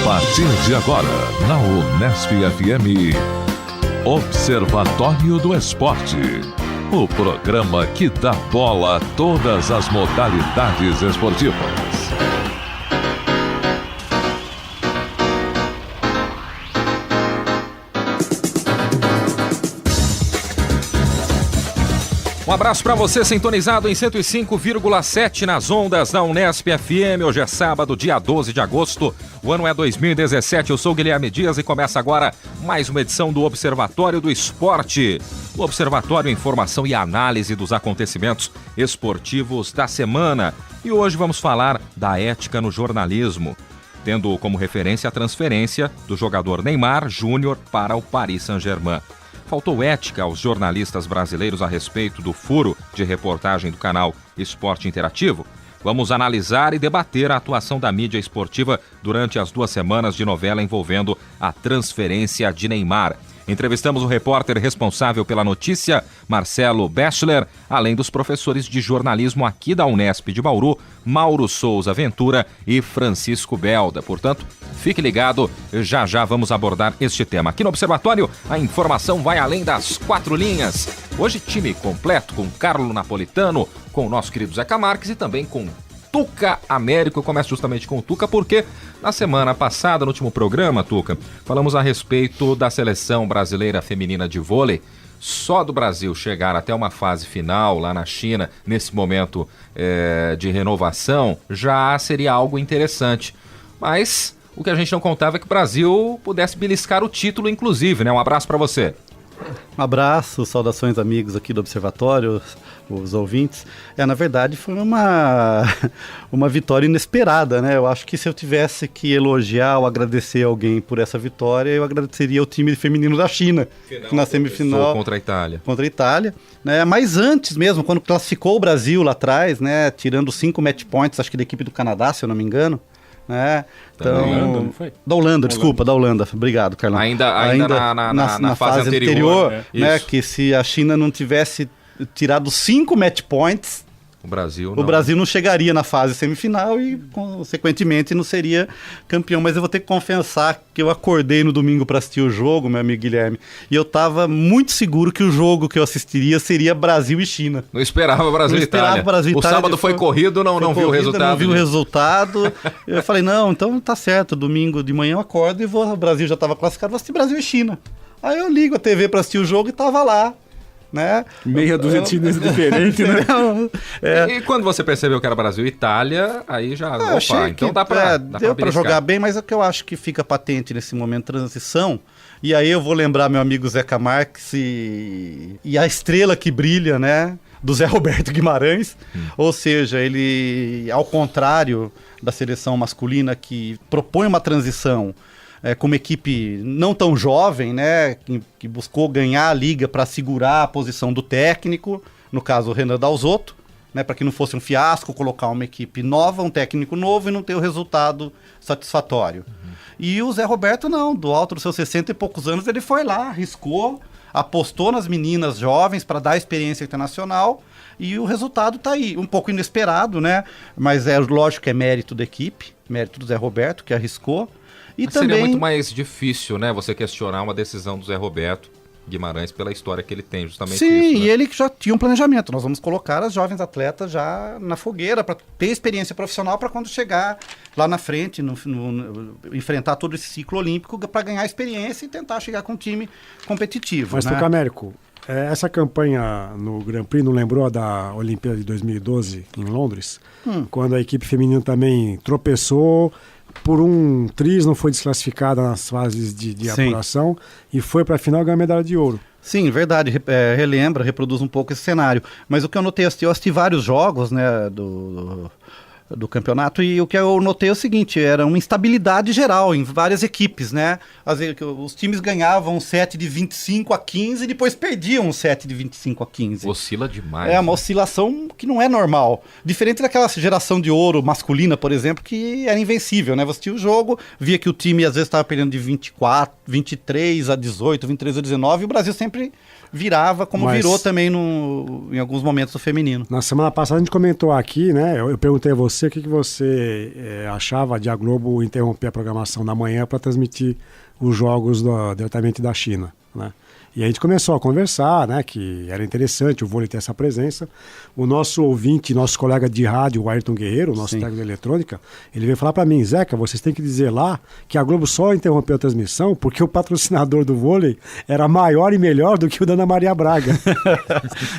partir de agora, na Unesp FM, Observatório do Esporte. O programa que dá bola a todas as modalidades esportivas. Um abraço para você sintonizado em 105,7 nas ondas da Unesp FM. Hoje é sábado, dia 12 de agosto. O ano é 2017. Eu sou Guilherme Dias e começa agora mais uma edição do Observatório do Esporte. O Observatório é informação e análise dos acontecimentos esportivos da semana. E hoje vamos falar da ética no jornalismo, tendo como referência a transferência do jogador Neymar Júnior para o Paris Saint-Germain. Faltou ética aos jornalistas brasileiros a respeito do furo de reportagem do canal Esporte Interativo? Vamos analisar e debater a atuação da mídia esportiva durante as 2 semanas de novela envolvendo a transferência de Neymar. Entrevistamos o repórter responsável pela notícia, Marcelo Bechler, além dos professores de jornalismo aqui da Unesp de Bauru, Mauro Souza Ventura e Francisco Belda. Portanto, fique ligado, já vamos abordar este tema. Aqui no Observatório, a informação vai além das 4 linhas. Hoje, time completo com Carlo Napolitano, com o nosso querido Zeca Marques e também com Tuca Américo. Eu começo justamente com o Tuca porque na semana passada, no último programa, Tuca, falamos a respeito da seleção brasileira feminina de vôlei. Só do Brasil chegar até uma fase final lá na China, nesse momento de renovação, já seria algo interessante. Mas o que a gente não contava é que o Brasil pudesse beliscar o título, inclusive, né? Um abraço para você. Um abraço, saudações amigos aqui do Observatório, os ouvintes. Na verdade foi uma vitória inesperada, né? Eu acho que se eu tivesse que elogiar ou agradecer alguém por essa vitória, eu agradeceria o time feminino da China, que na semifinal contra a Itália. Contra a Itália, né? Mas antes mesmo, quando classificou o Brasil lá atrás, né? Tirando 5 match points, acho que da equipe do Canadá, se eu não me engano. Né? Então, da Holanda, não foi? Da Holanda, desculpa, da Holanda. Obrigado, Carlão. Ainda na fase anterior, né? Que se a China não tivesse tirado 5 match points, o Brasil não chegaria na fase semifinal e, consequentemente, não seria campeão. Mas eu vou ter que confessar que eu acordei no domingo para assistir o jogo, meu amigo Guilherme, e eu estava muito seguro que o jogo que eu assistiria seria Brasil e China. Não esperava Brasil e Itália. O sábado foi corrido, não viu o resultado. Não viu o resultado. Eu falei, não, então tá certo, domingo de manhã eu acordo e o Brasil já estava classificado, vou assistir Brasil e China. Aí eu ligo a TV para assistir o jogo e tava lá. Né? Meia dúzia de chineses diferentes, né? E quando você percebeu que era Brasil e Itália, aí já... então dá pra jogar bem, mas é o que eu acho que fica patente nesse momento de transição. E aí eu vou lembrar meu amigo Zeca Marques e a estrela que brilha, né? Do Zé Roberto Guimarães. Ou seja, ele, ao contrário da seleção masculina que propõe uma transição com uma equipe não tão jovem, né, que buscou ganhar a liga para segurar a posição do técnico, no caso o Renan Dalzotto, né, para que não fosse um fiasco colocar uma equipe nova, um técnico novo e não ter o resultado satisfatório. E o Zé Roberto não, do alto dos seus 60 e poucos anos, ele foi lá, arriscou, apostou nas meninas jovens para dar experiência internacional e o resultado está aí, um pouco inesperado, né, mas lógico que é mérito da equipe, mérito do Zé Roberto, que arriscou. E mas também seria muito mais difícil, né, você questionar uma decisão do Zé Roberto Guimarães pela história que ele tem, justamente. Sim, isso, né? E ele já tinha um planejamento. Nós vamos colocar as jovens atletas já na fogueira para ter experiência profissional para quando chegar lá na frente, enfrentar todo esse ciclo olímpico para ganhar experiência e tentar chegar com um time competitivo. Mas, né? Tuca Américo, essa campanha no Grand Prix não lembrou da Olimpíada de 2012 em Londres? Quando a equipe feminina também tropeçou, por um triz não foi desclassificada nas fases de apuração e foi para a final ganhar medalha de ouro. Sim, verdade, reproduz um pouco esse cenário. Mas o que eu notei, eu assisti vários jogos, né, do campeonato, e o que eu notei é o seguinte, era uma instabilidade geral em várias equipes, né? Às vezes, os times ganhavam um set de 25-15 e depois perdiam um set de 25-15. Oscila demais. É uma oscilação que não é normal. Diferente daquela geração de ouro masculina, por exemplo, que era invencível, né? Você tinha o jogo, via que o time às vezes estava perdendo de 24, 23 a 18, 23 a 19, e o Brasil sempre virava, como virou também em alguns momentos do feminino. Na semana passada a gente comentou aqui, né? Eu perguntei a você você o que você achava de a Globo interromper a programação da manhã para transmitir os jogos diretamente da China, né? E a gente começou a conversar, né, que era interessante o vôlei ter essa presença. O nosso ouvinte, nosso colega de rádio, o Ayrton Guerreiro, o nosso técnico de eletrônica, ele veio falar para mim: Zeca, vocês têm que dizer lá que a Globo só interrompeu a transmissão porque o patrocinador do vôlei era maior e melhor do que o da Ana Maria Braga.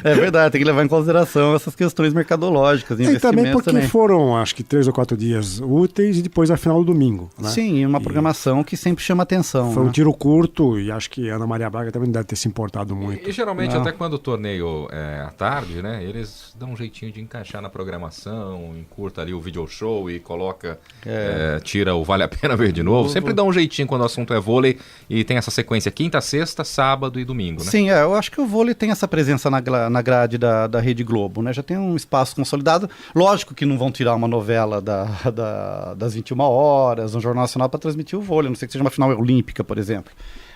É verdade, tem que levar em consideração essas questões mercadológicas, e também porque foram, acho que 3 ou 4 dias úteis e depois a final do domingo, né? Sim, e uma programação que sempre chama atenção. Foi um tiro curto e acho que a Ana Maria Braga também deve ter se importado muito. E geralmente, até quando o torneio é à tarde, né, eles dão um jeitinho de encaixar na programação, encurta ali o video show e coloca, tira o Vale a Pena Ver de novo. Sempre dá um jeitinho quando o assunto é vôlei e tem essa sequência quinta, sexta, sábado e domingo, né? Sim, eu acho que o vôlei tem essa presença na grade da Rede Globo, né? Já tem um espaço consolidado. Lógico que não vão tirar uma novela das 21 horas, um Jornal Nacional para transmitir o vôlei, a não sei que seja uma final olímpica, por exemplo.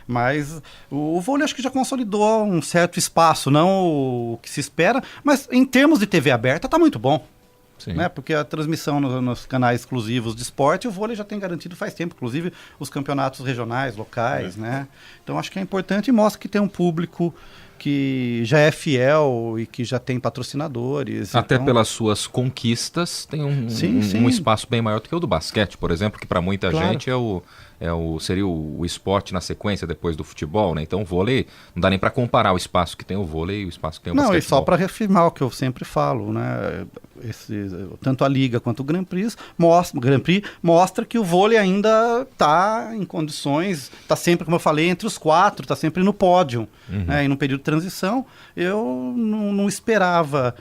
Mas o vôlei acho que já consolidou um certo espaço, não o que se espera, mas em termos de TV aberta está muito bom. Sim. Né? Porque a transmissão nos canais exclusivos de esporte, o vôlei já tem garantido faz tempo, inclusive os campeonatos regionais, locais, né? Então acho que é importante e mostra que tem um público que já é fiel e que já tem patrocinadores. Até então... pelas suas conquistas, tem um espaço bem maior do que o do basquete, por exemplo, que para muita gente seria o esporte na sequência depois do futebol, né? Então o vôlei, não dá nem para comparar o espaço que tem o vôlei e o espaço que tem o basquete. Não, e só para reafirmar o que eu sempre falo, né? Tanto a Liga quanto o Grand Prix mostra que o vôlei ainda está em condições, está sempre, como eu falei, entre os 4, está sempre no pódio. Né? E no período de transição, eu não esperava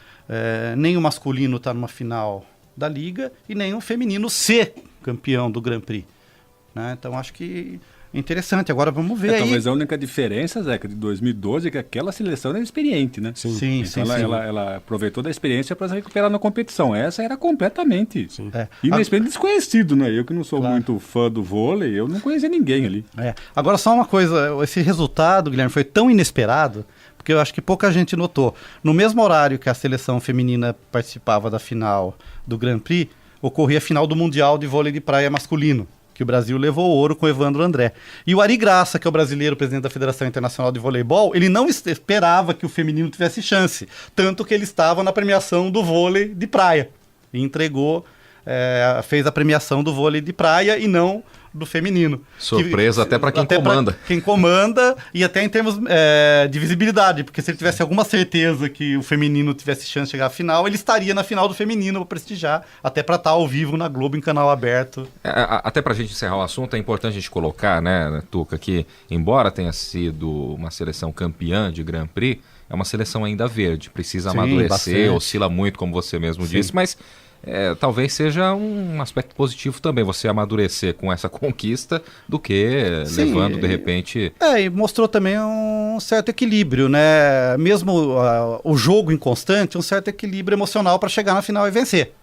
nem o masculino estar numa final da Liga e nem o feminino ser campeão do Grand Prix. Né? Então acho que é interessante. Agora vamos ver aí. Talvez a única diferença, Zeca, de 2012 é que aquela seleção era experiente, né? Sim. Ela aproveitou da experiência para se recuperar na competição. Essa era completamente inexperiente, desconhecido, né? Eu que não sou muito fã do vôlei, eu não conhecia ninguém ali. Agora só uma coisa, esse resultado, Guilherme, foi tão inesperado, porque eu acho que pouca gente notou. No mesmo horário que a seleção feminina participava da final do Grand Prix, ocorria a final do Mundial de Vôlei de Praia masculino, que o Brasil levou ouro com o Evandro André. E o Ari Graça, que é o brasileiro presidente da Federação Internacional de Voleibol, ele não esperava que o feminino tivesse chance, tanto que ele estava na premiação do vôlei de praia e fez a premiação do vôlei de praia e não do feminino. Surpresa até para quem comanda. Pra quem comanda e até em termos de visibilidade, porque se ele tivesse alguma certeza que o feminino tivesse chance de chegar à final, ele estaria na final do feminino para prestigiar, até para estar ao vivo na Globo em canal aberto. Até para a gente encerrar o assunto, é importante a gente colocar, né, Tuca, que embora tenha sido uma seleção campeã de Grand Prix, é uma seleção ainda verde, precisa amadurecer, bastante. Oscila muito, como você mesmo disse, mas talvez seja um aspecto positivo também você amadurecer com essa conquista do que levando de repente... E mostrou também um certo equilíbrio, né? Mesmo o jogo inconstante, um certo equilíbrio emocional para chegar na final e vencer.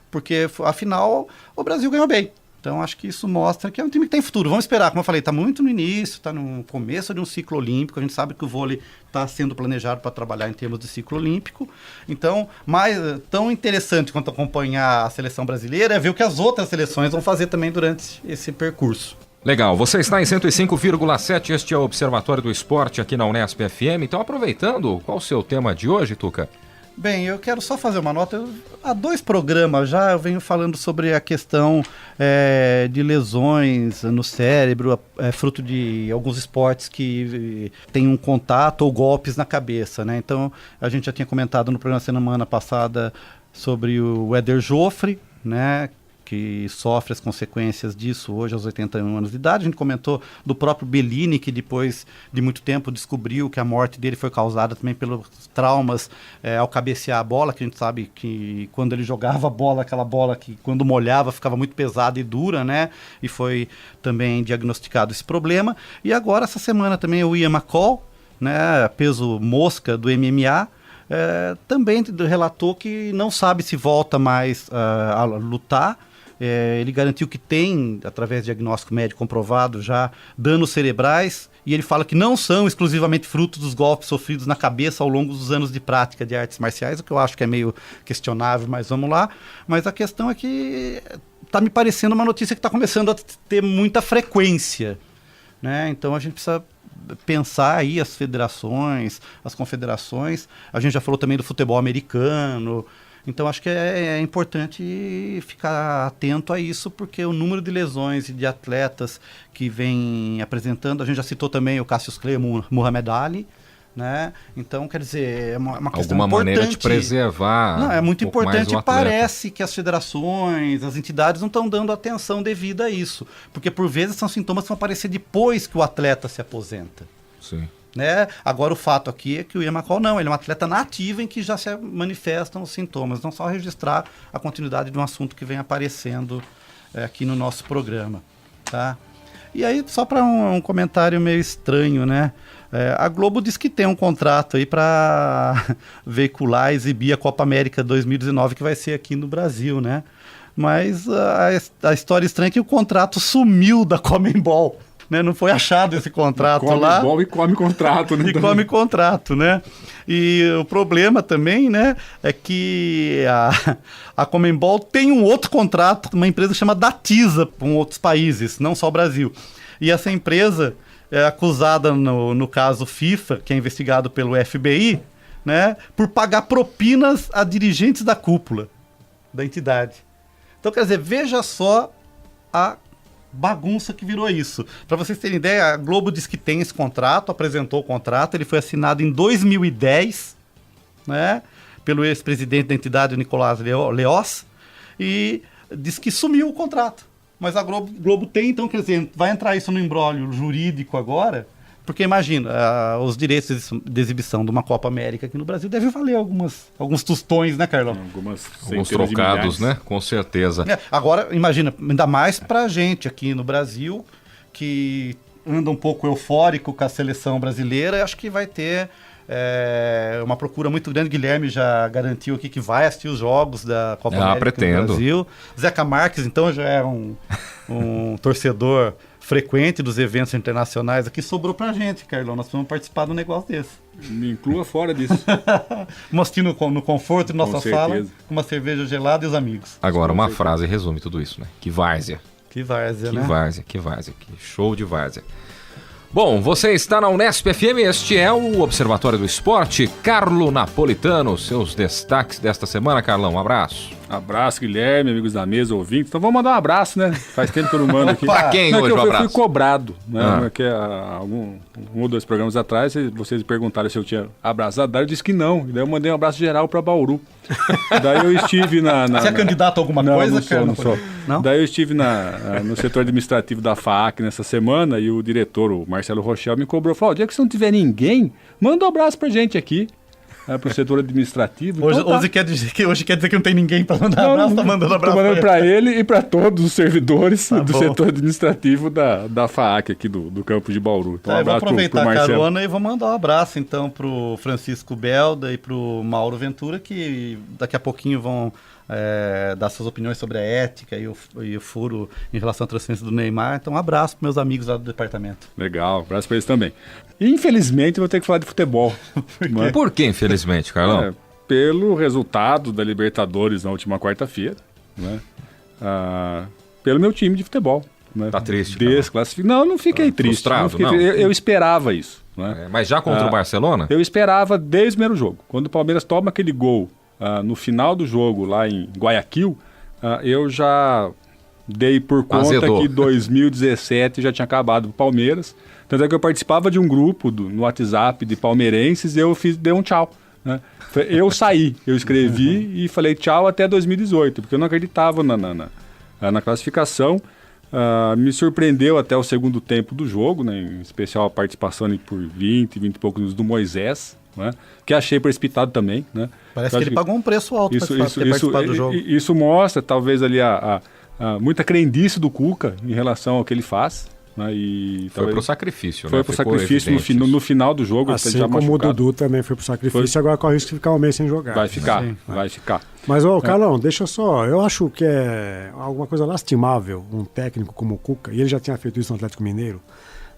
Porque afinal o Brasil ganhou bem. Então acho que isso mostra que é um time que tem futuro. Vamos esperar, como eu falei, está muito no início, está no começo de um ciclo olímpico. A gente sabe que o vôlei está sendo planejado para trabalhar em termos de ciclo olímpico. Então, tão interessante quanto acompanhar a seleção brasileira é ver o que as outras seleções vão fazer também durante esse percurso. Legal, você está em 105,7, este é o Observatório do Esporte aqui na Unesp FM. Então, aproveitando, qual o seu tema de hoje, Tuca? Bem, eu quero só fazer uma nota. Há 2 programas já eu venho falando sobre a questão de lesões no cérebro, fruto de alguns esportes que têm um contato ou golpes na cabeça, né? Então, a gente já tinha comentado no programa semana passada sobre o Éder Joffre, né? Que sofre as consequências disso hoje aos 81 anos de idade. A gente comentou do próprio Bellini, que depois de muito tempo descobriu que a morte dele foi causada também pelos traumas ao cabecear a bola, que a gente sabe que quando ele jogava a bola, aquela bola que quando molhava ficava muito pesada e dura, né? E foi também diagnosticado esse problema. E agora, essa semana também, o Ian McCall, né, peso mosca do MMA, também relatou que não sabe se volta mais a lutar. Ele garantiu que tem, através de diagnóstico médico comprovado já, danos cerebrais, e ele fala que não são exclusivamente frutos dos golpes sofridos na cabeça ao longo dos anos de prática de artes marciais, o que eu acho que é meio questionável, mas vamos lá. Mas a questão é que está me parecendo uma notícia que está começando a ter muita frequência, né? Então a gente precisa pensar aí as federações, as confederações. A gente já falou também do futebol americano. Então acho que é importante ficar atento a isso, porque o número de lesões e de atletas que vem apresentando, a gente já citou também o Cassius Clay, o Muhammad Ali, né? Então, quer dizer, é uma questão alguma importante. maneira de preservar. Não, é muito importante. E parece que as federações, as entidades não estão dando atenção devida a isso, porque por vezes são sintomas que vão aparecer depois que o atleta se aposenta. Sim. Né? Agora o fato aqui é que o Ian McCall não, ele é um atleta nativo em que já se manifestam os sintomas, não só registrar a continuidade de um assunto que vem aparecendo aqui no nosso programa, tá? E aí, só para um comentário meio estranho, né? A Globo diz que tem um contrato aí para veicular, exibir a Copa América 2019, que vai ser aqui no Brasil, né? Mas a história estranha é que o contrato sumiu da Conmebol. Né? Não foi achado esse contrato lá. Come e come contrato, né? E come contrato, né? E o problema também, né, é que a Conmebol tem um outro contrato, uma empresa que chama Datisa, com outros países, não só o Brasil. E essa empresa é acusada, no caso FIFA, que é investigado pelo FBI, né, por pagar propinas a dirigentes da cúpula da entidade. Então, quer dizer, veja só a bagunça que virou isso. Para vocês terem ideia, a Globo diz que tem esse contrato, apresentou o contrato, ele foi assinado em 2010, né, pelo ex-presidente da entidade, Nicolás Leoz, e diz que sumiu o contrato. Mas a Globo tem, então, quer dizer, vai entrar isso no imbróglio jurídico agora, porque imagina, os direitos de exibição de uma Copa América aqui no Brasil devem valer alguns tostões, né, Carlão? Alguns trocados, né? Com certeza. Agora, imagina, ainda mais pra gente aqui no Brasil, que anda um pouco eufórico com a seleção brasileira, acho que vai ter uma procura muito grande. Guilherme já garantiu aqui que vai assistir os jogos da Copa América no Brasil. Zeca Marques, então, já é um torcedor frequente dos eventos internacionais aqui. Sobrou pra gente, Carlão, nós vamos participar de um negócio desse. Me inclua fora disso. Vamos assistir no conforto de nossa sala, com uma cerveja gelada e os amigos. Agora, uma frase resume tudo isso, né? Que várzea. Que várzea, né? Que várzea. Que show de várzea. Bom, você está na Unesp FM, este é o Observatório do Esporte. Carlo Napolitano, seus destaques desta semana, Carlão, um abraço. Abraço, Guilherme, amigos da mesa, ouvintes. Então vamos mandar um abraço, né? Faz tempo que eu não mando aqui. Pra quem hoje o abraço? Eu fui cobrado, né? Um ou dois programas atrás, vocês perguntaram se eu tinha abraçado, eu disse que não. E daí eu mandei um abraço geral pra Bauru. Daí eu estive Você é candidato a alguma coisa, cara? Não sou. Não? Daí eu estive no setor administrativo da FAAC nessa semana e o diretor, o Marcelo Rochel, me cobrou. Falou, o dia que você não tiver ninguém, manda um abraço pra gente aqui. Para o setor administrativo. Hoje quer dizer que não tem ninguém para mandar abraço, tá mandando abraço. Estou mandando para ele e para todos os servidores do setor administrativo da FAAC aqui do campo de Bauru. Então, eu vou aproveitar a carona e vou mandar um abraço então para o Francisco Belda e para o Mauro Ventura, que daqui a pouquinho vão dar suas opiniões sobre a ética e o furo em relação à transferência do Neymar. Então, um abraço para meus amigos lá do departamento. Legal, um abraço para eles também. Infelizmente, eu vou ter que falar de futebol. Por que infelizmente, Carlão? Pelo resultado da Libertadores na última quarta-feira, né? Pelo meu time de futebol. Né? Tá triste, Não, não fiquei triste. Frustrado, eu esperava isso. Né? Mas já contra o Barcelona? Eu esperava desde o primeiro jogo. Quando o Palmeiras toma aquele gol no final do jogo, lá em Guayaquil, eu já dei por conta que 2017 já tinha acabado o Palmeiras. Tanto é que eu participava de um grupo no WhatsApp de palmeirenses e eu dei um tchau. Né? Eu saí, eu escrevi e falei tchau até 2018, porque eu não acreditava na classificação. Me surpreendeu até o segundo tempo do jogo, né? Em especial a participação por 20 e poucos do Moisés, né? Que achei precipitado também. Né? Parece que ele pagou um preço alto para participar do jogo. Isso mostra talvez ali a muita crendice do Cuca em relação ao que ele faz. Né? E foi pro sacrifício, foi pro sacrifício no final do jogo. Assim como machucado. O Dudu também foi pro sacrifício, agora corre o risco de ficar um mês sem jogar. Vai ficar. Mas, Carlão, deixa só, eu acho que é alguma coisa lastimável um técnico como o Cuca, e ele já tinha feito isso no Atlético Mineiro,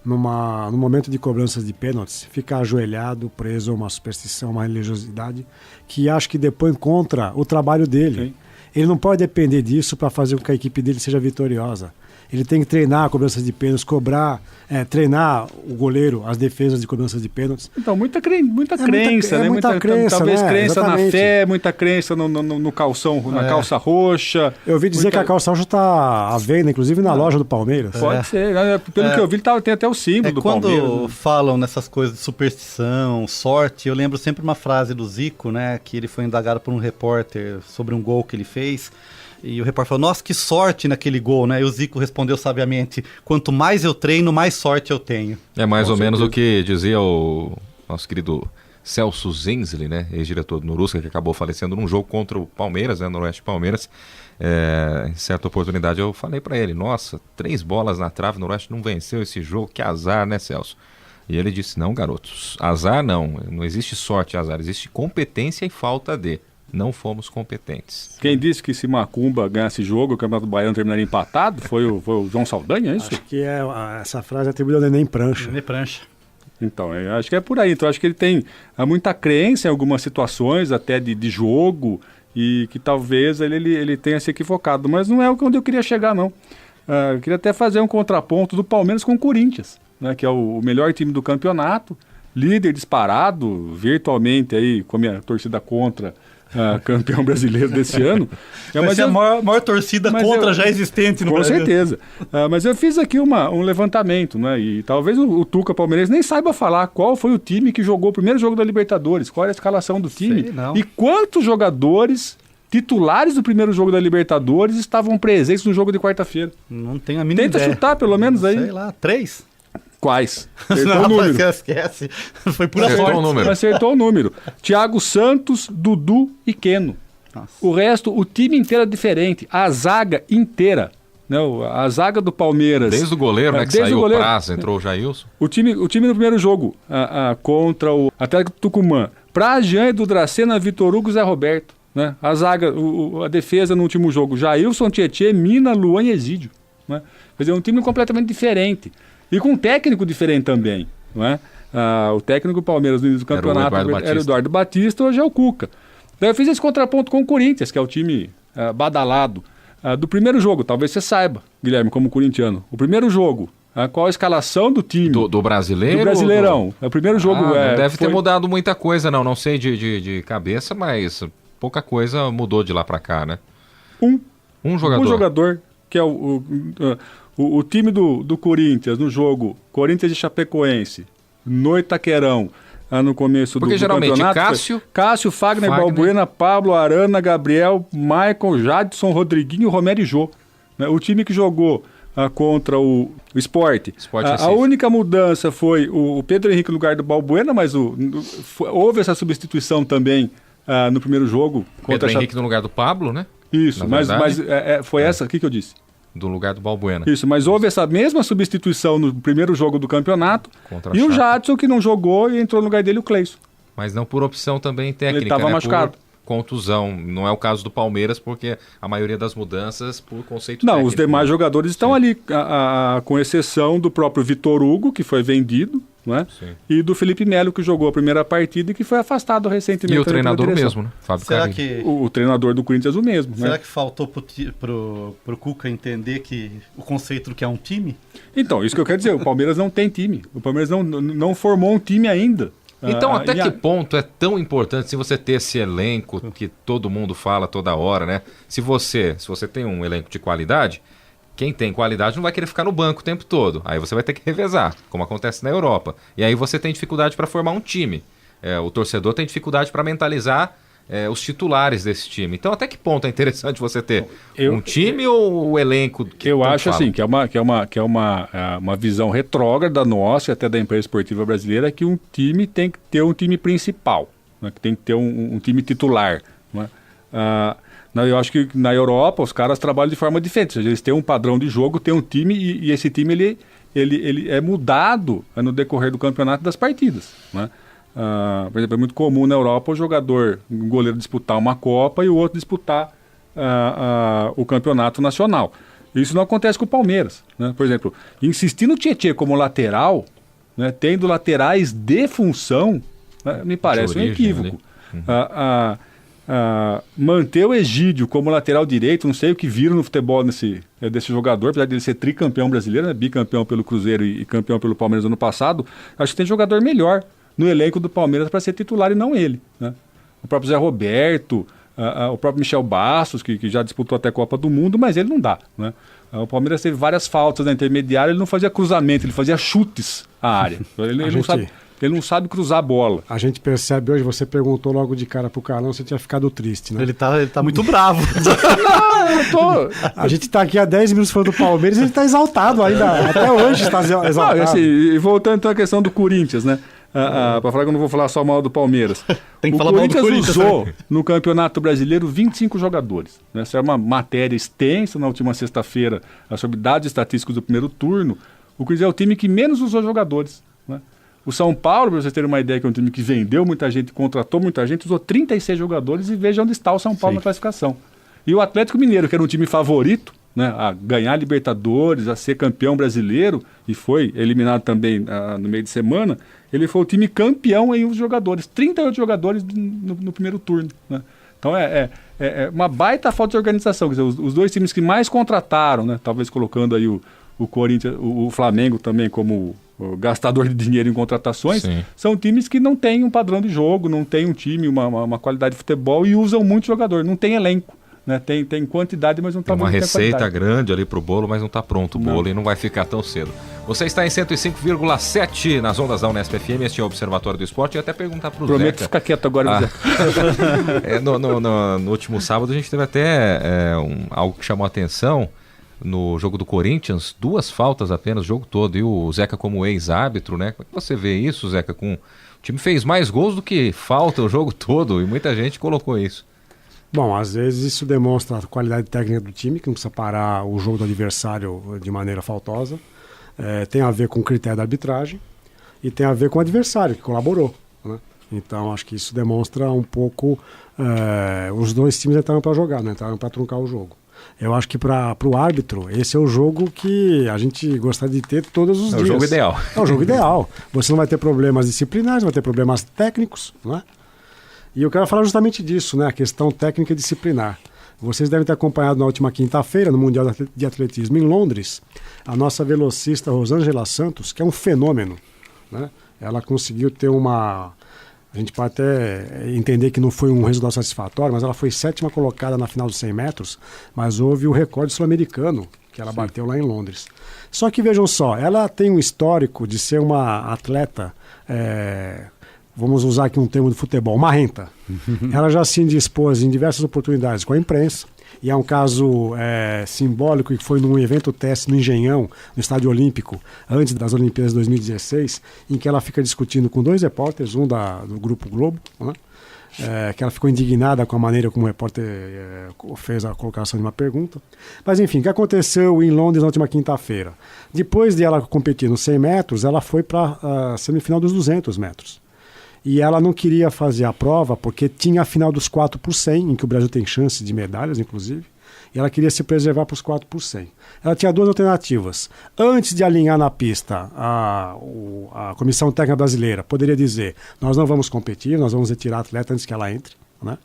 no momento de cobranças de pênaltis, ficar ajoelhado, preso a uma superstição, uma religiosidade, que acho que depois contra o trabalho dele. Sim. Ele não pode depender disso para fazer com que a equipe dele seja vitoriosa. Ele tem que treinar cobranças de pênaltis, treinar o goleiro, as defesas de cobranças de pênaltis. Então, muita crença, né? Muita crença, talvez né? Crença Exatamente. Na fé, muita crença no calção, na calça roxa. Eu ouvi dizer que a calça roxa está à venda, inclusive na loja do Palmeiras. Pode ser. Pelo que eu vi, tem até o símbolo do Palmeiras. Quando falam nessas coisas de superstição, sorte, eu lembro sempre uma frase do Zico, né? Que ele foi indagado por um repórter sobre um gol que ele fez. E o repórter falou, nossa, que sorte naquele gol, né? E o Zico respondeu sabiamente, quanto mais eu treino, mais sorte eu tenho. É mais ou menos o que dizia o nosso querido Celso Zenzli, né? Ex-diretor do Nurusca, que acabou falecendo num jogo contra o Palmeiras, né? Noroeste Palmeiras. Em certa oportunidade eu falei pra ele, nossa, 3 bolas na trave, o Noroeste não venceu esse jogo, que azar, né, Celso? E ele disse, não, garotos, azar não existe sorte e azar, existe competência e falta de... Não fomos competentes. Quem disse que se Macumba ganhasse jogo, o Campeonato Baiano terminaria empatado, foi o João Saldanha, é isso? Acho que essa frase é atribuída ao Neném Prancha. Neném Prancha. Então, eu acho que é por aí. Então, acho que ele tem muita crença em algumas situações, até de jogo, e que talvez ele tenha se equivocado. Mas não é onde eu queria chegar, não. Eu queria até fazer um contraponto do Palmeiras com o Corinthians, né, que é o melhor time do campeonato, líder disparado, virtualmente aí, com a minha torcida contra... campeão brasileiro desse ano. Mas é a maior torcida contra já existente no Brasil. Com certeza. Mas eu fiz aqui um levantamento, né? E talvez o Tuca palmeirense nem saiba falar qual foi o time que jogou o primeiro jogo da Libertadores, qual era a escalação do time e quantos jogadores titulares do primeiro jogo da Libertadores estavam presentes no jogo de quarta-feira. Não tenho a mínima ideia. Tenta chutar pelo menos aí. Sei lá, 3? Quais? Acertou o número. Você esquece. Foi pura sorte. Acertou o número. Thiago Santos, Dudu e Keno. Nossa. O resto, o time inteiro é diferente. A zaga inteira. Né? A zaga do Palmeiras. Desde o goleiro, né? Que saiu o Praça, entrou o Jailson. O time no primeiro jogo contra o Atlético Tucumã. Pra Jean, Edu Dracena, Vitor Hugo, Zé Roberto. Né? A zaga, a defesa no último jogo. Jailson, Tietê, Mina, Luan e Exídio. Né? Quer dizer, um time completamente diferente. E com um técnico diferente também, não é? O técnico do Palmeiras no início do campeonato era o Eduardo Batista, hoje é o Cuca. Daí eu fiz esse contraponto com o Corinthians, que é o time badalado. Do primeiro jogo, talvez você saiba, Guilherme, como corintiano. O primeiro jogo, qual a escalação do time? Do brasileiro? Do Brasileirão. O primeiro jogo não deve ter mudado muita coisa, não sei de cabeça, mas pouca coisa mudou de lá pra cá, né? Um jogador. Um jogador, que é o time do Corinthians no jogo Corinthians e Chapecoense, no Itaquerão, no começo do campeonato. Porque geralmente Cássio, Fagner, Balbuena, Pablo, Arana, Gabriel, Michael, Jadson, Rodriguinho, Romero e Jô. Né? O time que jogou contra o Sport. A única mudança foi o Pedro Henrique no lugar do Balbuena, mas houve essa substituição também no primeiro jogo. Pedro Henrique no lugar do Pablo, né? Isso, mas foi essa aqui que eu disse. Do lugar do Balbuena. Isso, mas houve essa mesma substituição no primeiro jogo do campeonato. E o Jadson, que não jogou, e entrou no lugar dele o Cleison. Mas não por opção também técnica, ele estava machucado. Por contusão. Não é o caso do Palmeiras, porque a maioria das mudanças por conceito técnico. Não, os demais jogadores estão ali, com exceção do próprio Vitor Hugo, que foi vendido, né? E do Felipe Melo, que jogou a primeira partida e que foi afastado recentemente. E o treinador mesmo, né? Fábio Será que o treinador do Corinthians o mesmo. Será né? que faltou pro Cuca entender que o conceito do que é um time? Então, isso que eu quero dizer, o Palmeiras não tem time. O Palmeiras não formou um time ainda. Então, até que ponto é tão importante se você ter esse elenco que todo mundo fala toda hora, né? Se você tem um elenco de qualidade, quem tem qualidade não vai querer ficar no banco o tempo todo. Aí você vai ter que revezar, como acontece na Europa. E aí você tem dificuldade para formar um time. O torcedor tem dificuldade para mentalizar os titulares desse time. Então, até que ponto é interessante você ter um time ou o elenco? Que eu acho assim, que é uma visão retrógrada nossa e até da imprensa esportiva brasileira, que um time tem que ter um time principal, né? Que tem que ter um time titular. Né? Eu acho que na Europa os caras trabalham de forma diferente. Ou seja, eles têm um padrão de jogo, têm um time e esse time ele é mudado no decorrer do campeonato das partidas, né? Por exemplo, é muito comum na Europa o goleiro disputar uma Copa e o outro disputar o campeonato nacional. Isso não acontece com o Palmeiras, né? Por exemplo, insistir no Tietê como lateral, né, tendo laterais de função, né, me parece um equívoco. Manter o Egídio como lateral direito, não sei o que viram no futebol desse jogador, apesar de ele ser tricampeão brasileiro, né, bicampeão pelo Cruzeiro e campeão pelo Palmeiras no ano passado, acho que tem jogador melhor no elenco do Palmeiras para ser titular e não ele, né? O próprio Zé Roberto, o próprio Michel Bastos, que já disputou até a Copa do Mundo, mas ele não dá, né? O Palmeiras teve várias faltas na intermediária, ele não fazia cruzamento, ele fazia chutes à área. Ele não sabe cruzar a bola. A gente percebe hoje, você perguntou logo de cara pro Carlão, você tinha ficado triste, né? Ele tá muito bravo. Não, eu tô... A gente tá aqui há 10 minutos falando do Palmeiras e ele tá exaltado ainda. Até hoje está exaltado. Não, assim, voltando então à questão do Corinthians, né? Para falar que eu não vou falar só mal do Palmeiras. Tem que o falar mal do Corinthians usou né? no Campeonato Brasileiro 25 jogadores. Né? Essa é uma matéria extensa na última sexta-feira sobre dados estatísticos do primeiro turno. O Corinthians é o time que menos usou jogadores, né? O São Paulo, para vocês terem uma ideia, que é um time que vendeu muita gente, contratou muita gente, usou 36 jogadores e veja onde está o São Paulo na classificação. E o Atlético Mineiro, que era um time favorito, né, a ganhar a Libertadores, a ser campeão brasileiro, e foi eliminado também no meio de semana, ele foi o time campeão em uso de jogadores, 38 jogadores no primeiro turno, né? Então é uma baita falta de organização. Quer dizer, os dois times que mais contrataram, né, talvez colocando aí o Corinthians, o Flamengo também como o gastador de dinheiro em contratações, sim, são times que não têm um padrão de jogo, não têm um time, uma qualidade de futebol e usam muito jogador, não tem elenco, né? Tem quantidade, mas não está muito. Tem uma receita grande ali pro bolo, mas não está pronto o bolo e não vai ficar tão cedo. Você está em 105,7 nas ondas da Unesp FM, este é o Observatório do Esporte. E até perguntar pro Zeca. Prometo ficar quieto agora. No último sábado a gente teve até algo que chamou a atenção. No jogo do Corinthians, 2 faltas apenas o jogo todo, e o Zeca como ex-árbitro, né? Como é que você vê isso, Zeca? O time fez mais gols do que falta o jogo todo, e muita gente colocou isso. Bom, às vezes isso demonstra a qualidade técnica do time, que não precisa parar o jogo do adversário de maneira faltosa. Tem a ver com o critério da arbitragem e tem a ver com o adversário, que colaborou, né? Então, acho que isso demonstra um pouco... os dois times entraram para jogar, não entraram para truncar o jogo. Eu acho que para o árbitro, esse é o jogo que a gente gostaria de ter todos os dias. É o jogo ideal. É o jogo ideal. Você não vai ter problemas disciplinares, vai ter problemas técnicos, né? E eu quero falar justamente disso, né? A questão técnica e disciplinar. Vocês devem ter acompanhado na última quinta-feira, no Mundial de Atletismo em Londres, a nossa velocista Rosângela Santos, que é um fenômeno, né? Ela conseguiu ter uma... A gente pode até entender que não foi um resultado satisfatório, mas ela foi 7ª colocada na final dos 100 metros, mas houve o recorde sul-americano que ela bateu lá em Londres. Só que vejam só, ela tem um histórico de ser uma atleta, vamos usar aqui um termo de futebol, marrenta. Ela já se indispôs em diversas oportunidades com a imprensa, e é um caso simbólico que foi num evento teste no Engenhão, no Estádio Olímpico, antes das Olimpíadas de 2016, em que ela fica discutindo com 2 repórteres, um do Grupo Globo, né? Que ela ficou indignada com a maneira como o repórter fez a colocação de uma pergunta. Mas enfim, o que aconteceu em Londres na última quinta-feira? Depois de ela competir nos 100 metros, ela foi para a semifinal dos 200 metros. E ela não queria fazer a prova porque tinha a final dos 4 por 100, em que o Brasil tem chance de medalhas, inclusive, e ela queria se preservar para os 4 por 100. Ela tinha 2 alternativas. Antes de alinhar na pista, a Comissão Técnica Brasileira poderia dizer: nós não vamos competir, nós vamos retirar a atleta antes que ela entre, né?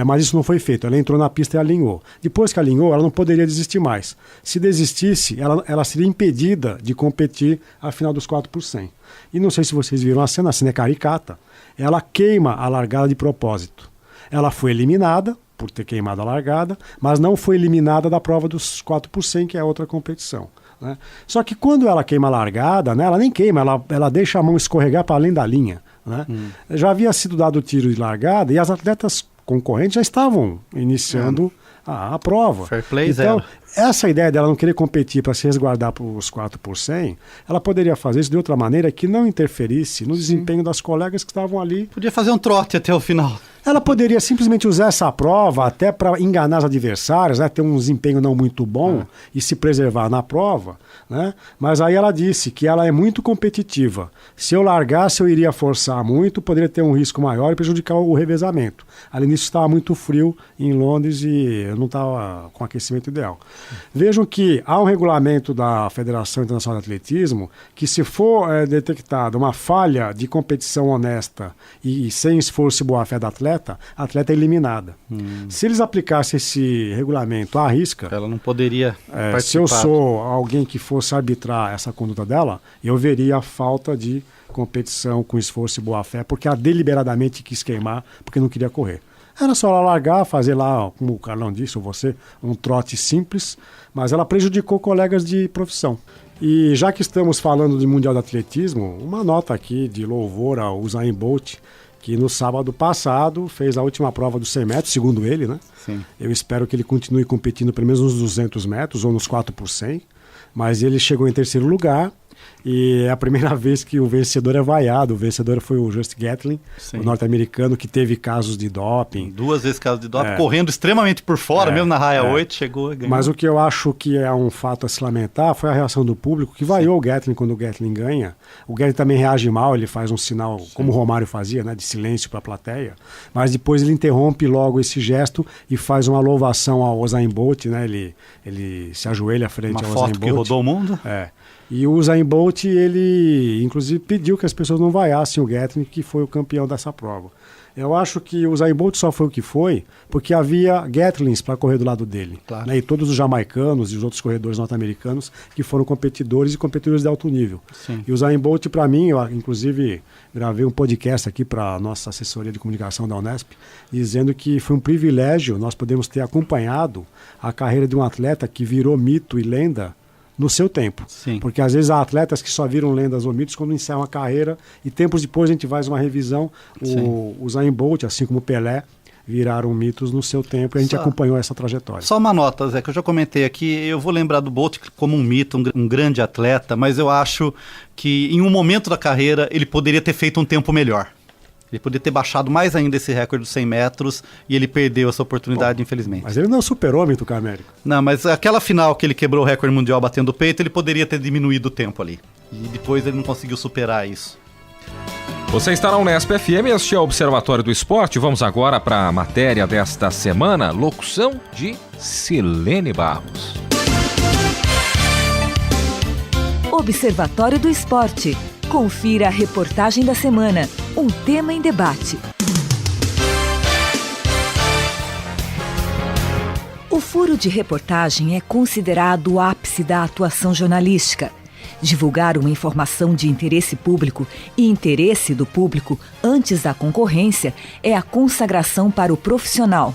Mas isso não foi feito. Ela entrou na pista e alinhou. Depois que alinhou, ela não poderia desistir mais. Se desistisse, ela seria impedida de competir a final dos 4 por 100. E não sei se vocês viram a cena é caricata. Ela queima a largada de propósito. Ela foi eliminada por ter queimado a largada, mas não foi eliminada da prova dos 4 por 100, que é outra competição, né? Só que quando ela queima a largada, né, ela nem queima, ela deixa a mão escorregar para além da linha, né? Já havia sido dado o tiro de largada e as atletas concorrentes já estavam iniciando a prova. Fair play então, essa ideia dela não querer competir para se resguardar para os 4 por 100, ela poderia fazer isso de outra maneira que não interferisse no desempenho das colegas que estavam ali. Podia fazer um trote até o final. Ela poderia simplesmente usar essa prova até para enganar as adversárias, né, ter um desempenho não muito bom e se preservar na prova, né? Mas aí ela disse que ela é muito competitiva. Se eu largasse, eu iria forçar muito, poderia ter um risco maior e prejudicar o revezamento. Além disso, estava muito frio em Londres e eu não estava com aquecimento ideal. Vejam que há um regulamento da Federação Internacional de Atletismo que, se for detectada uma falha de competição honesta e sem esforço e boa-fé da atleta é eliminada. Se eles aplicassem esse regulamento à risca, ela não poderia participar. Se eu sou alguém que fosse arbitrar essa conduta dela, eu veria a falta de competição com esforço e boa-fé, porque ela deliberadamente quis queimar, porque não queria correr. Era só ela largar, fazer lá, como o Carlão disse, ou você, um trote simples, mas ela prejudicou colegas de profissão. E já que estamos falando de Mundial de Atletismo, uma nota aqui de louvor ao Usain Bolt, que no sábado passado fez a última prova dos 100 metros, segundo ele, né? Sim. Eu espero que ele continue competindo pelo menos nos 200 metros ou nos 4 por 100, mas ele chegou em terceiro lugar e é a primeira vez que o vencedor é vaiado. O vencedor foi o Just Gatlin, o norte-americano, que teve casos de doping. 2 vezes casos de doping, correndo extremamente por fora, mesmo na raia 8, chegou a ganhar. Mas o que eu acho que é um fato a se lamentar foi a reação do público, que vaiou o Gatlin quando o Gatlin ganha. O Gatlin também reage mal, ele faz um sinal, como o Romário fazia, né, de silêncio para a plateia, mas depois ele interrompe logo esse gesto e faz uma louvação ao Usain Bolt, né, ele se ajoelha frente ao Usain Bolt. Uma foto que rodou o mundo? E o Usain Bolt, ele inclusive pediu que as pessoas não vaiassem o Gatlin, que foi o campeão dessa prova. Eu acho que o Usain Bolt só foi o que foi porque havia Gatlins para correr do lado dele. Claro. Né? E todos os jamaicanos e os outros corredores norte-americanos que foram competidores e competidores de alto nível. Sim. E o Usain Bolt, para mim, eu inclusive gravei um podcast aqui para a nossa assessoria de comunicação da Unesp, dizendo que foi um privilégio nós podemos ter acompanhado a carreira de um atleta que virou mito e lenda no seu tempo. Sim. Porque às vezes há atletas que só viram lendas ou mitos quando encerram a carreira e tempos depois a gente faz uma revisão. O Usain Bolt, assim como o Pelé, viraram mitos no seu tempo e a gente acompanhou essa trajetória. Só uma nota, Zé, que eu já comentei aqui, eu vou lembrar do Bolt como um mito, um grande atleta, mas eu acho que em um momento da carreira ele poderia ter feito um tempo melhor. Ele poderia ter baixado mais ainda esse recorde dos 100 metros e ele perdeu essa oportunidade, infelizmente. Mas ele não é super-homem, Tuca Américo. Não, mas aquela final que ele quebrou o recorde mundial batendo o peito, ele poderia ter diminuído o tempo ali. E depois ele não conseguiu superar isso. Você está na Unesp FM, este é o Observatório do Esporte. Vamos agora para a matéria desta semana, locução de Silene Barros. Observatório do Esporte. Confira a reportagem da semana, um tema em debate. O furo de reportagem é considerado o ápice da atuação jornalística. Divulgar uma informação de interesse público e interesse do público antes da concorrência é a consagração para o profissional.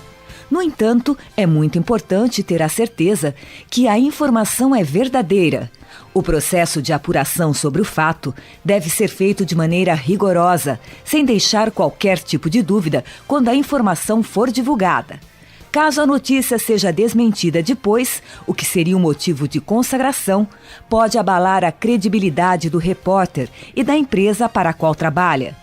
No entanto, é muito importante ter a certeza que a informação é verdadeira. O processo de apuração sobre o fato deve ser feito de maneira rigorosa, sem deixar qualquer tipo de dúvida quando a informação for divulgada. Caso a notícia seja desmentida depois, o que seria um motivo de consagração, pode abalar a credibilidade do repórter e da empresa para a qual trabalha.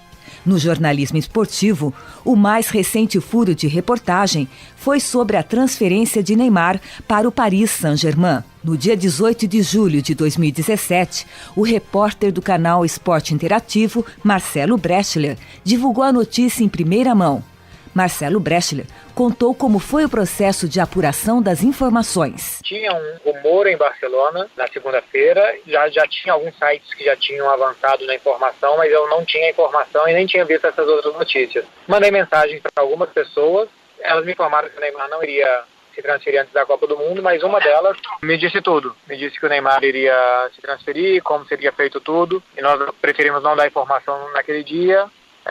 No jornalismo esportivo, o mais recente furo de reportagem foi sobre a transferência de Neymar para o Paris Saint-Germain. No dia 18 de julho de 2017, o repórter do canal Esporte Interativo, Marcelo Breschler, divulgou a notícia em primeira mão. Marcelo Breschler contou como foi o processo de apuração das informações. Tinha um rumor em Barcelona na segunda-feira, já tinha alguns sites que já tinham avançado na informação, mas eu não tinha informação e nem tinha visto essas outras notícias. Mandei mensagem para algumas pessoas, elas me informaram que o Neymar não iria se transferir antes da Copa do Mundo, mas uma delas me disse tudo. Me disse que o Neymar iria se transferir, como seria feito tudo, e nós preferimos não dar informação naquele dia.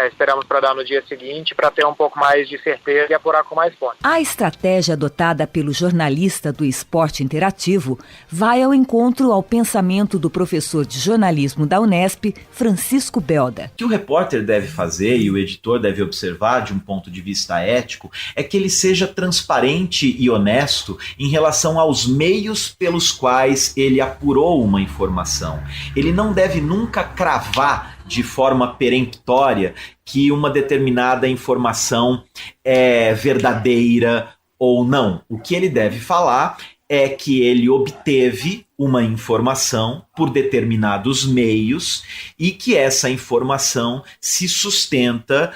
esperamos para dar no dia seguinte, para ter um pouco mais de certeza e apurar com mais fontes. A estratégia adotada pelo jornalista do Esporte Interativo vai ao encontro ao pensamento do professor de jornalismo da Unesp, Francisco Belda. O que o repórter deve fazer e o editor deve observar de um ponto de vista ético é que ele seja transparente e honesto em relação aos meios pelos quais ele apurou uma informação. Ele não deve nunca cravar de forma peremptória que uma determinada informação é verdadeira ou não. O que ele deve falar é que ele obteve uma informação por determinados meios e que essa informação se sustenta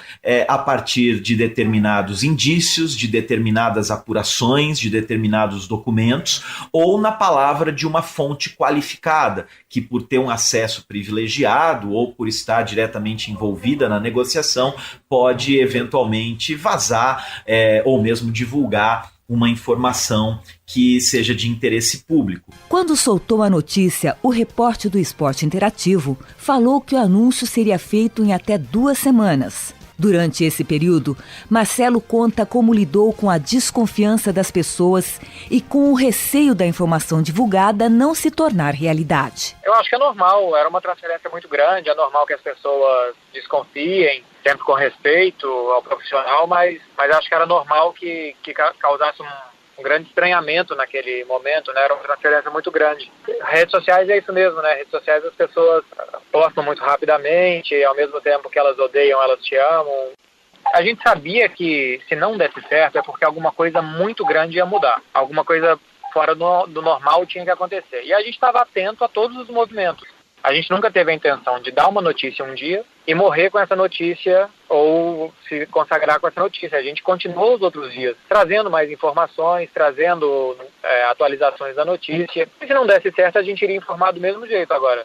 a partir de determinados indícios, de determinadas apurações, de determinados documentos ou na palavra de uma fonte qualificada, que por ter um acesso privilegiado ou por estar diretamente envolvida na negociação pode eventualmente vazar ou mesmo divulgar uma informação que seja de interesse público. Quando soltou a notícia, o repórter do Esporte Interativo falou que o anúncio seria feito em até 2 semanas. Durante esse período, Marcelo conta como lidou com a desconfiança das pessoas e com o receio da informação divulgada não se tornar realidade. Eu acho que é normal, era uma transferência muito grande, é normal que as pessoas desconfiem, sempre com respeito ao profissional, mas acho que era normal que causasse um grande estranhamento naquele momento, né? Era uma transferência muito grande. Redes sociais é isso mesmo, né? Redes sociais as pessoas postam muito rapidamente, ao mesmo tempo que elas odeiam, elas te amam. A gente sabia que se não desse certo é porque alguma coisa muito grande ia mudar. Alguma coisa fora do normal tinha que acontecer. E a gente estava atento a todos os movimentos. A gente nunca teve a intenção de dar uma notícia um dia e morrer com essa notícia ou se consagrar com essa notícia. A gente continuou os outros dias, trazendo mais informações, trazendo atualizações da notícia. E se não desse certo, a gente iria informar do mesmo jeito agora.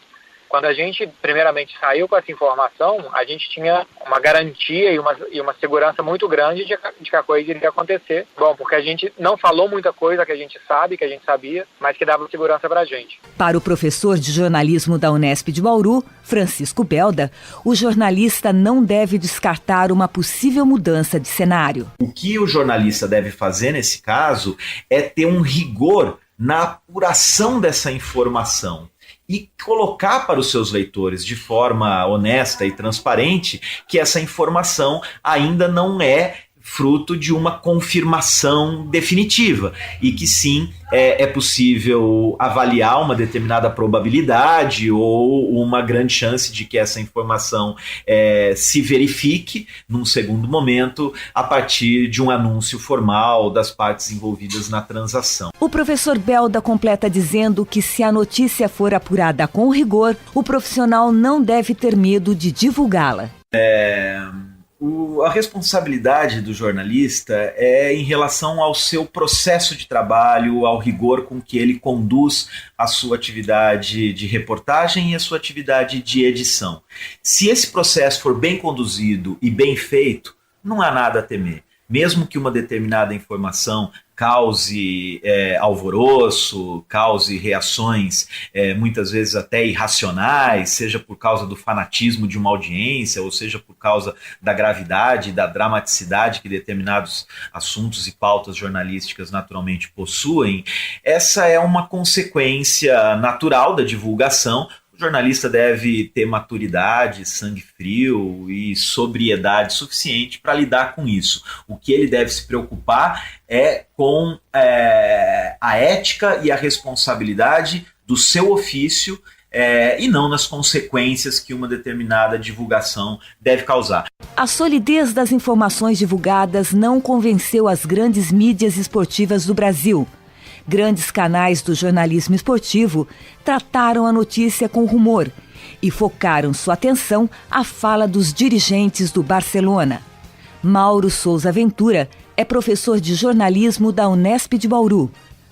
Quando a gente, primeiramente, saiu com essa informação, a gente tinha uma garantia e uma segurança muito grande de que a coisa iria acontecer. Bom, porque a gente não falou muita coisa que a gente sabe, que a gente sabia, mas que dava segurança para a gente. Para o professor de jornalismo da Unesp de Bauru, Francisco Belda, o jornalista não deve descartar uma possível mudança de cenário. O que o jornalista deve fazer nesse caso é ter um rigor na apuração dessa informação e colocar para os seus leitores de forma honesta e transparente que essa informação ainda não é fruto de uma confirmação definitiva e que sim é possível avaliar uma determinada probabilidade ou uma grande chance de que essa informação se verifique num segundo momento a partir de um anúncio formal das partes envolvidas na transação. O professor Belda completa dizendo que se a notícia for apurada com rigor, o profissional não deve ter medo de divulgá-la. A responsabilidade do jornalista é em relação ao seu processo de trabalho, ao rigor com que ele conduz a sua atividade de reportagem e a sua atividade de edição. Se esse processo for bem conduzido e bem feito, não há nada a temer. Mesmo que uma determinada informação cause alvoroço, cause reações muitas vezes até irracionais, seja por causa do fanatismo de uma audiência, ou seja por causa da gravidade, da dramaticidade que determinados assuntos e pautas jornalísticas naturalmente possuem, essa é uma consequência natural da divulgação. O jornalista deve ter maturidade, sangue frio e sobriedade suficiente para lidar com isso. O que ele deve se preocupar é com a ética e a responsabilidade do seu ofício e não nas consequências que uma determinada divulgação deve causar. A solidez das informações divulgadas não convenceu as grandes mídias esportivas do Brasil. Grandes canais do jornalismo esportivo trataram a notícia com rumor e focaram sua atenção à fala dos dirigentes do Barcelona. Mauro Souza Ventura é professor de jornalismo da Unesp de Bauru.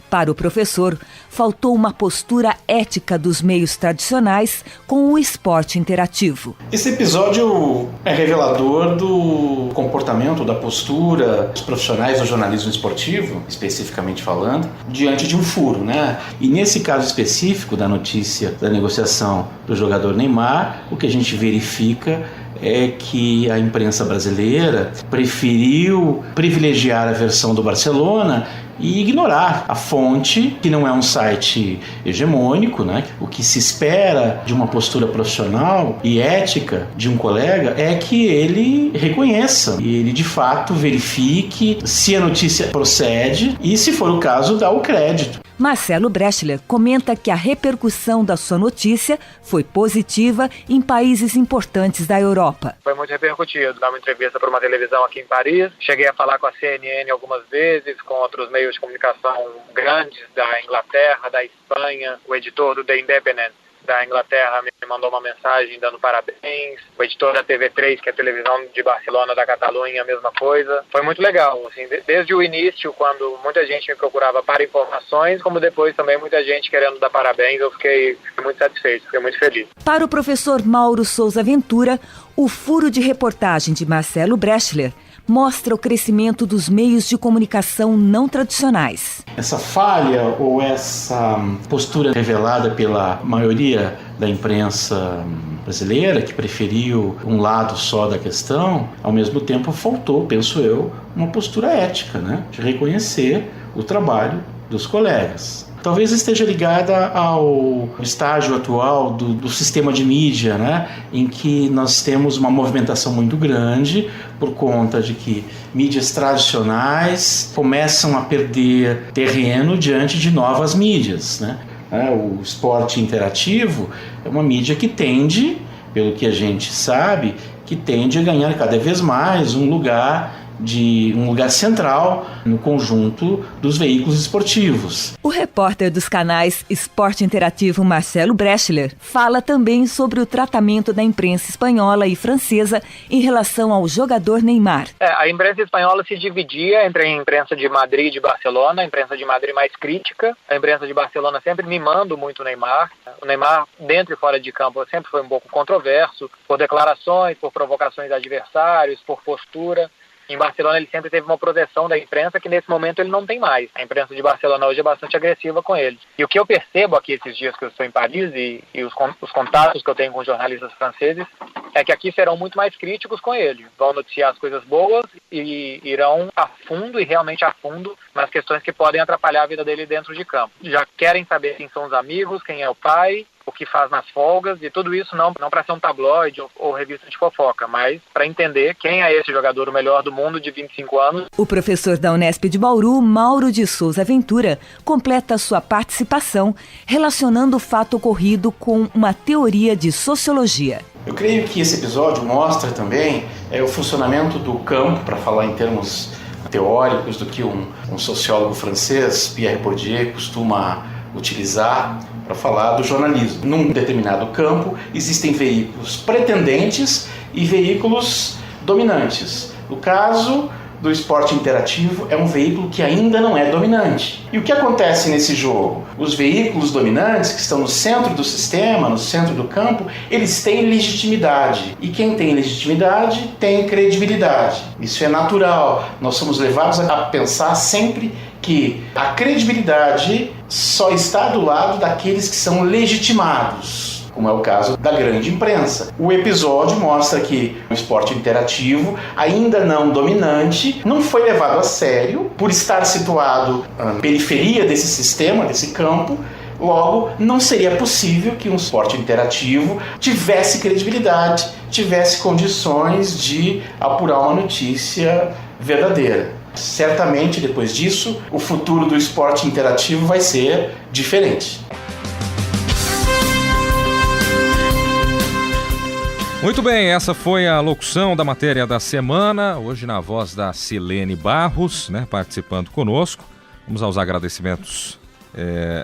Para o professor, faltou uma postura ética dos meios tradicionais com o esporte interativo. Esse episódio é revelador do comportamento, da postura dos profissionais do jornalismo esportivo, especificamente falando, diante de um furo, né? E nesse caso específico da notícia da negociação do jogador Neymar, o que a gente verifica é que a imprensa brasileira preferiu privilegiar a versão do Barcelona e ignorar a fonte, que não é um site hegemônico, né? O que se espera de uma postura profissional e ética de um colega é que ele reconheça e ele de fato verifique se a notícia procede e, se for o caso, dá o crédito. Marcelo Breschler comenta que a repercussão da sua notícia foi positiva em países importantes da Europa. Foi muito repercutido. Dá uma entrevista para uma televisão aqui em Paris. Cheguei a falar com a CNN algumas vezes, com outros meios de comunicação grandes da Inglaterra, da Espanha. O editor do The Independent da Inglaterra me mandou uma mensagem dando parabéns. O editor da TV3, que é a televisão de Barcelona, da Catalunha, a mesma coisa. Foi muito legal, assim, desde o início, quando muita gente me procurava para informações, como depois também muita gente querendo dar parabéns, eu fiquei muito satisfeito, fiquei muito feliz. Para o professor Mauro Souza Ventura, o furo de reportagem de Marcelo Breschler mostra o crescimento dos meios de comunicação não tradicionais. Essa falha ou essa postura revelada pela maioria da imprensa brasileira, que preferiu um lado só da questão, ao mesmo tempo faltou, penso eu, uma postura ética, né? De reconhecer o trabalho dos colegas. Talvez esteja ligada ao estágio atual do sistema de mídia, né? Em que nós temos uma movimentação muito grande por conta de que mídias tradicionais começam a perder terreno diante de novas mídias, né? O esporte interativo é uma mídia que tende, pelo que a gente sabe, que tende a ganhar cada vez mais um lugar central no conjunto dos veículos esportivos. O repórter dos canais Esporte Interativo Marcelo Breschler fala também sobre o tratamento da imprensa espanhola e francesa em relação ao jogador Neymar. A imprensa espanhola se dividia entre a imprensa de Madrid e de Barcelona, a imprensa de Madrid mais crítica, a imprensa de Barcelona sempre mimando muito o Neymar. O Neymar, dentro e fora de campo, sempre foi um pouco controverso, por declarações, por provocações de adversários, por postura. Em Barcelona ele sempre teve uma proteção da imprensa que nesse momento ele não tem mais. A imprensa de Barcelona hoje é bastante agressiva com ele. E o que eu percebo aqui esses dias que eu estou em Paris e os contatos que eu tenho com jornalistas franceses é que aqui serão muito mais críticos com ele. Vão noticiar as coisas boas e irão a fundo e realmente a fundo nas questões que podem atrapalhar a vida dele dentro de campo. Já querem saber quem são os amigos, quem é o pai, o que faz nas folgas, e tudo isso não para ser um tabloide ou revista de fofoca, mas para entender quem é esse jogador o melhor do mundo de 25 anos. O professor da Unesp de Bauru, Mauro de Souza Ventura, completa sua participação relacionando o fato ocorrido com uma teoria de sociologia. Eu creio que esse episódio mostra também o funcionamento do campo, para falar em termos teóricos, do que um sociólogo francês, Pierre Bourdieu, costuma utilizar para falar do jornalismo. Num determinado campo existem veículos pretendentes e veículos dominantes. No caso do esporte interativo, é um veículo que ainda não é dominante. E o que acontece nesse jogo? Os veículos dominantes, que estão no centro do sistema, no centro do campo, eles têm legitimidade. E quem tem legitimidade tem credibilidade. Isso é natural. Nós somos levados a pensar sempre que a credibilidade só está do lado daqueles que são legitimados, como é o caso da grande imprensa. O episódio mostra que o esporte interativo, ainda não dominante, não foi levado a sério por estar situado na periferia desse sistema, desse campo. Logo, não seria possível que um esporte interativo tivesse credibilidade, tivesse condições de apurar uma notícia verdadeira. Certamente, depois disso, o futuro do esporte interativo vai ser diferente. Muito bem, essa foi a locução da matéria da semana, hoje na voz da Silene Barros, né, participando conosco. Vamos aos agradecimentos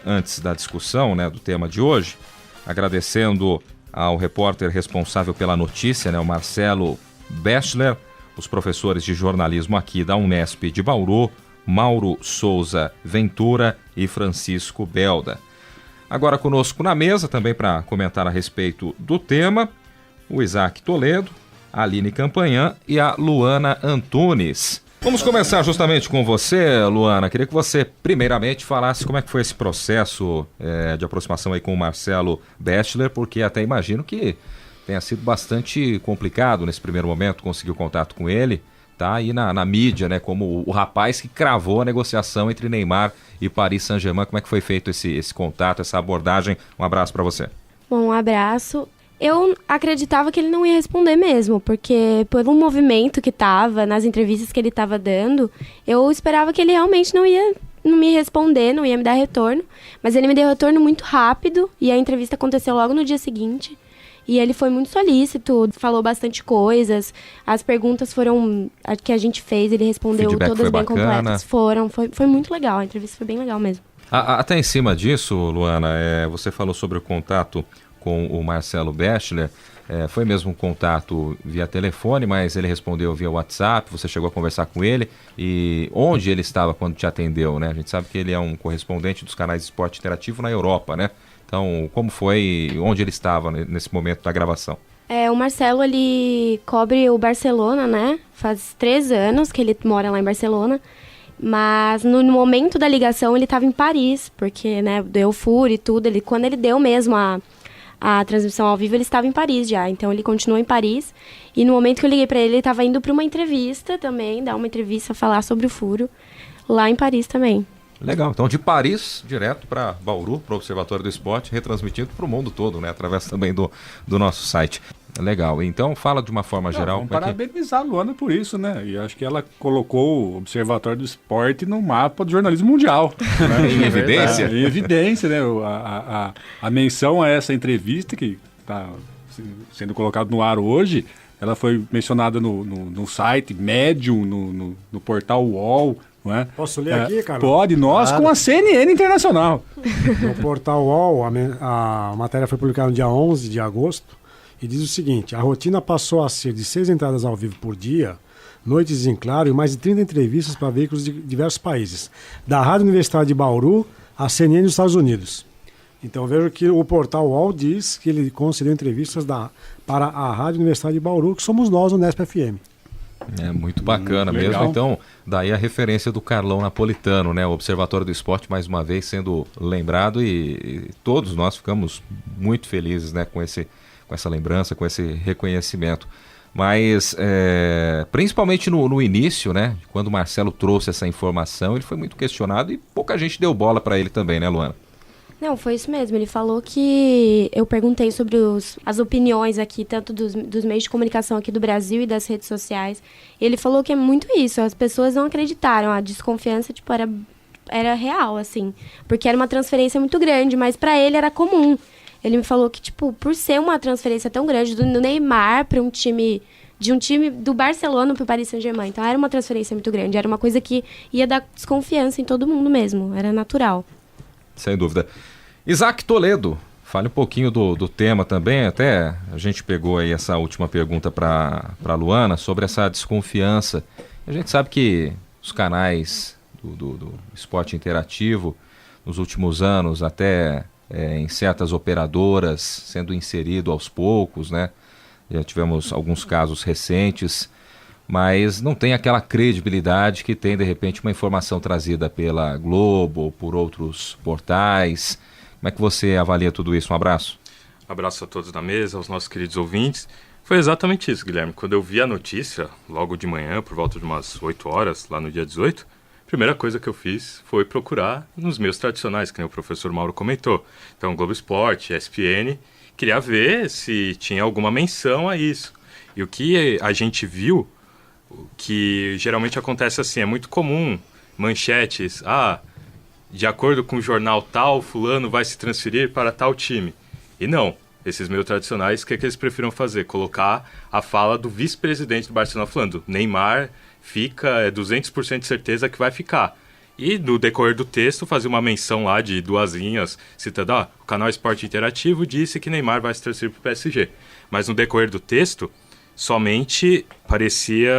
antes da discussão, né, do tema de hoje, agradecendo ao repórter responsável pela notícia, né, o Marcelo Breschler, os professores de jornalismo aqui da Unesp de Bauru, Mauro Souza Ventura e Francisco Belda. Agora conosco na mesa, também para comentar a respeito do tema, o Isaac Toledo, a Aline Campanhã e a Luana Antunes. Vamos começar justamente com você, Luana. Queria que você primeiramente falasse como é que foi esse processo de aproximação aí com o Marcelo Breschler, porque até imagino que tenha sido bastante complicado nesse primeiro momento conseguir o contato com ele. Tá aí na mídia, né, como o rapaz que cravou a negociação entre Neymar e Paris Saint-Germain. Como é que foi feito esse contato, essa abordagem? Um abraço para você. Bom, um abraço. Eu acreditava que ele não ia responder mesmo, porque por um movimento que estava, nas entrevistas que ele estava dando, eu esperava que ele realmente não me responder, não ia me dar retorno. Mas ele me deu retorno muito rápido e a entrevista aconteceu logo no dia seguinte. E ele foi muito solícito, falou bastante coisas. As perguntas que a gente fez, ele respondeu todas bem completas. Foi muito legal, a entrevista foi bem legal mesmo. Até em cima disso, Luana, você falou sobre o contato com o Marcelo Bechler. Foi mesmo um contato via telefone, mas ele respondeu via WhatsApp, você chegou a conversar com ele. E onde ele estava quando te atendeu, né? A gente sabe que ele é um correspondente dos canais de esporte interativo na Europa, né? Então, como foi, onde ele estava nesse momento da gravação? O Marcelo, ele cobre o Barcelona, né? Faz 3 anos que ele mora lá em Barcelona. Mas no momento da ligação ele estava em Paris, porque, né, deu furo e tudo. Quando ele deu mesmo a transmissão ao vivo, ele estava em Paris já. Então ele continuou em Paris. E no momento que eu liguei para ele estava indo para uma entrevista também, dar uma entrevista, falar sobre o furo, lá em Paris também. Legal, então de Paris, direto para Bauru, para o Observatório do Esporte, retransmitido para o mundo todo, né? Através também do nosso site. Legal, então fala de uma forma geral. Vamos parabenizar a Luana por isso, né? E acho que ela colocou o Observatório do Esporte no mapa do jornalismo mundial. Né? Em evidência. Em evidência, né? A menção a essa entrevista que está sendo colocada no ar hoje, ela foi mencionada no site Medium, no portal UOL. Não é? Posso ler aqui, cara? Pode, nós com a CNN Internacional. No portal UOL, a matéria foi publicada no dia 11 de agosto e diz o seguinte: a rotina passou a ser de 6 entradas ao vivo por dia, noites em claro e mais de 30 entrevistas para veículos de diversos países, da Rádio Universitária de Bauru à CNN dos Estados Unidos. Então vejo que o portal UOL diz que ele concedeu entrevistas para a Rádio Universitária de Bauru, que somos nós, o Nesp FM. Muito bacana mesmo. Então, daí a referência do Carlão Napolitano, né? O Observatório do Esporte, mais uma vez, sendo lembrado e todos nós ficamos muito felizes, né? Com essa lembrança, com esse reconhecimento. Mas, principalmente no início, né? Quando o Marcelo trouxe essa informação, ele foi muito questionado e pouca gente deu bola para ele também, né, Luana? Não, foi isso mesmo. Ele falou que eu perguntei sobre as opiniões aqui, tanto dos meios de comunicação aqui do Brasil e das redes sociais. E ele falou que é muito isso. As pessoas não acreditaram. A desconfiança, tipo, era real, assim. Porque era uma transferência muito grande, mas para ele era comum. Ele me falou que, tipo, por ser uma transferência tão grande do Neymar para um time do Barcelona para o Paris Saint-Germain. Então era uma transferência muito grande. Era uma coisa que ia dar desconfiança em todo mundo mesmo. Era natural. Sem dúvida. Isaac Toledo, fale um pouquinho do tema também. Até a gente pegou aí essa última pergunta para a Luana sobre essa desconfiança. A gente sabe que os canais do esporte interativo, nos últimos anos, até em certas operadoras, sendo inserido aos poucos, né? Já tivemos alguns casos recentes, mas não tem aquela credibilidade que tem, de repente, uma informação trazida pela Globo ou por outros portais. Como é que você avalia tudo isso? Um abraço. Abraço a todos da mesa, aos nossos queridos ouvintes. Foi exatamente isso, Guilherme. Quando eu vi a notícia, logo de manhã, por volta de umas 8 horas, lá no dia 18, a primeira coisa que eu fiz foi procurar nos meios tradicionais, que nem o professor Mauro comentou. Então, Globo Esporte, ESPN, queria ver se tinha alguma menção a isso. E o que a gente viu, que geralmente acontece assim, é muito comum, manchetes, de acordo com o jornal tal, fulano vai se transferir para tal time. E não, esses meios tradicionais, o que eles prefiram fazer? Colocar a fala do vice-presidente do Barcelona falando, Neymar fica, 200% de certeza que vai ficar. E no decorrer do texto fazer uma menção lá de 2 linhas, citando, o canal Esporte Interativo disse que Neymar vai se transferir para o PSG. Mas no decorrer do texto, somente aparecia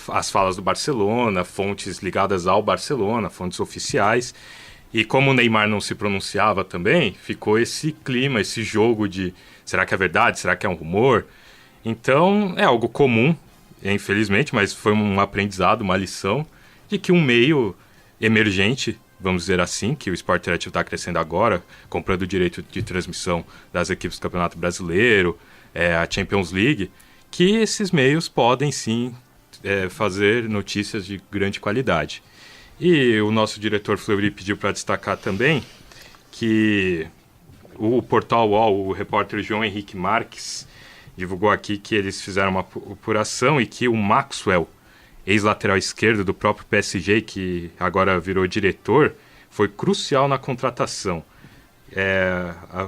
as falas do Barcelona, fontes ligadas ao Barcelona, fontes oficiais. E como o Neymar não se pronunciava também, ficou esse clima, esse jogo de será que é verdade, será que é um rumor? Então é algo comum, infelizmente, mas foi um aprendizado, uma lição, de que um meio emergente, vamos dizer assim, que o esporte interativo está crescendo agora, comprando o direito de transmissão das equipes do Campeonato Brasileiro, a Champions League, que esses meios podem sim fazer notícias de grande qualidade. E o nosso diretor Fleury pediu para destacar também que o portal UOL, o repórter João Henrique Marques, divulgou aqui que eles fizeram uma apuração e que o Maxwell, ex-lateral esquerdo do próprio PSG, que agora virou diretor, foi crucial na contratação.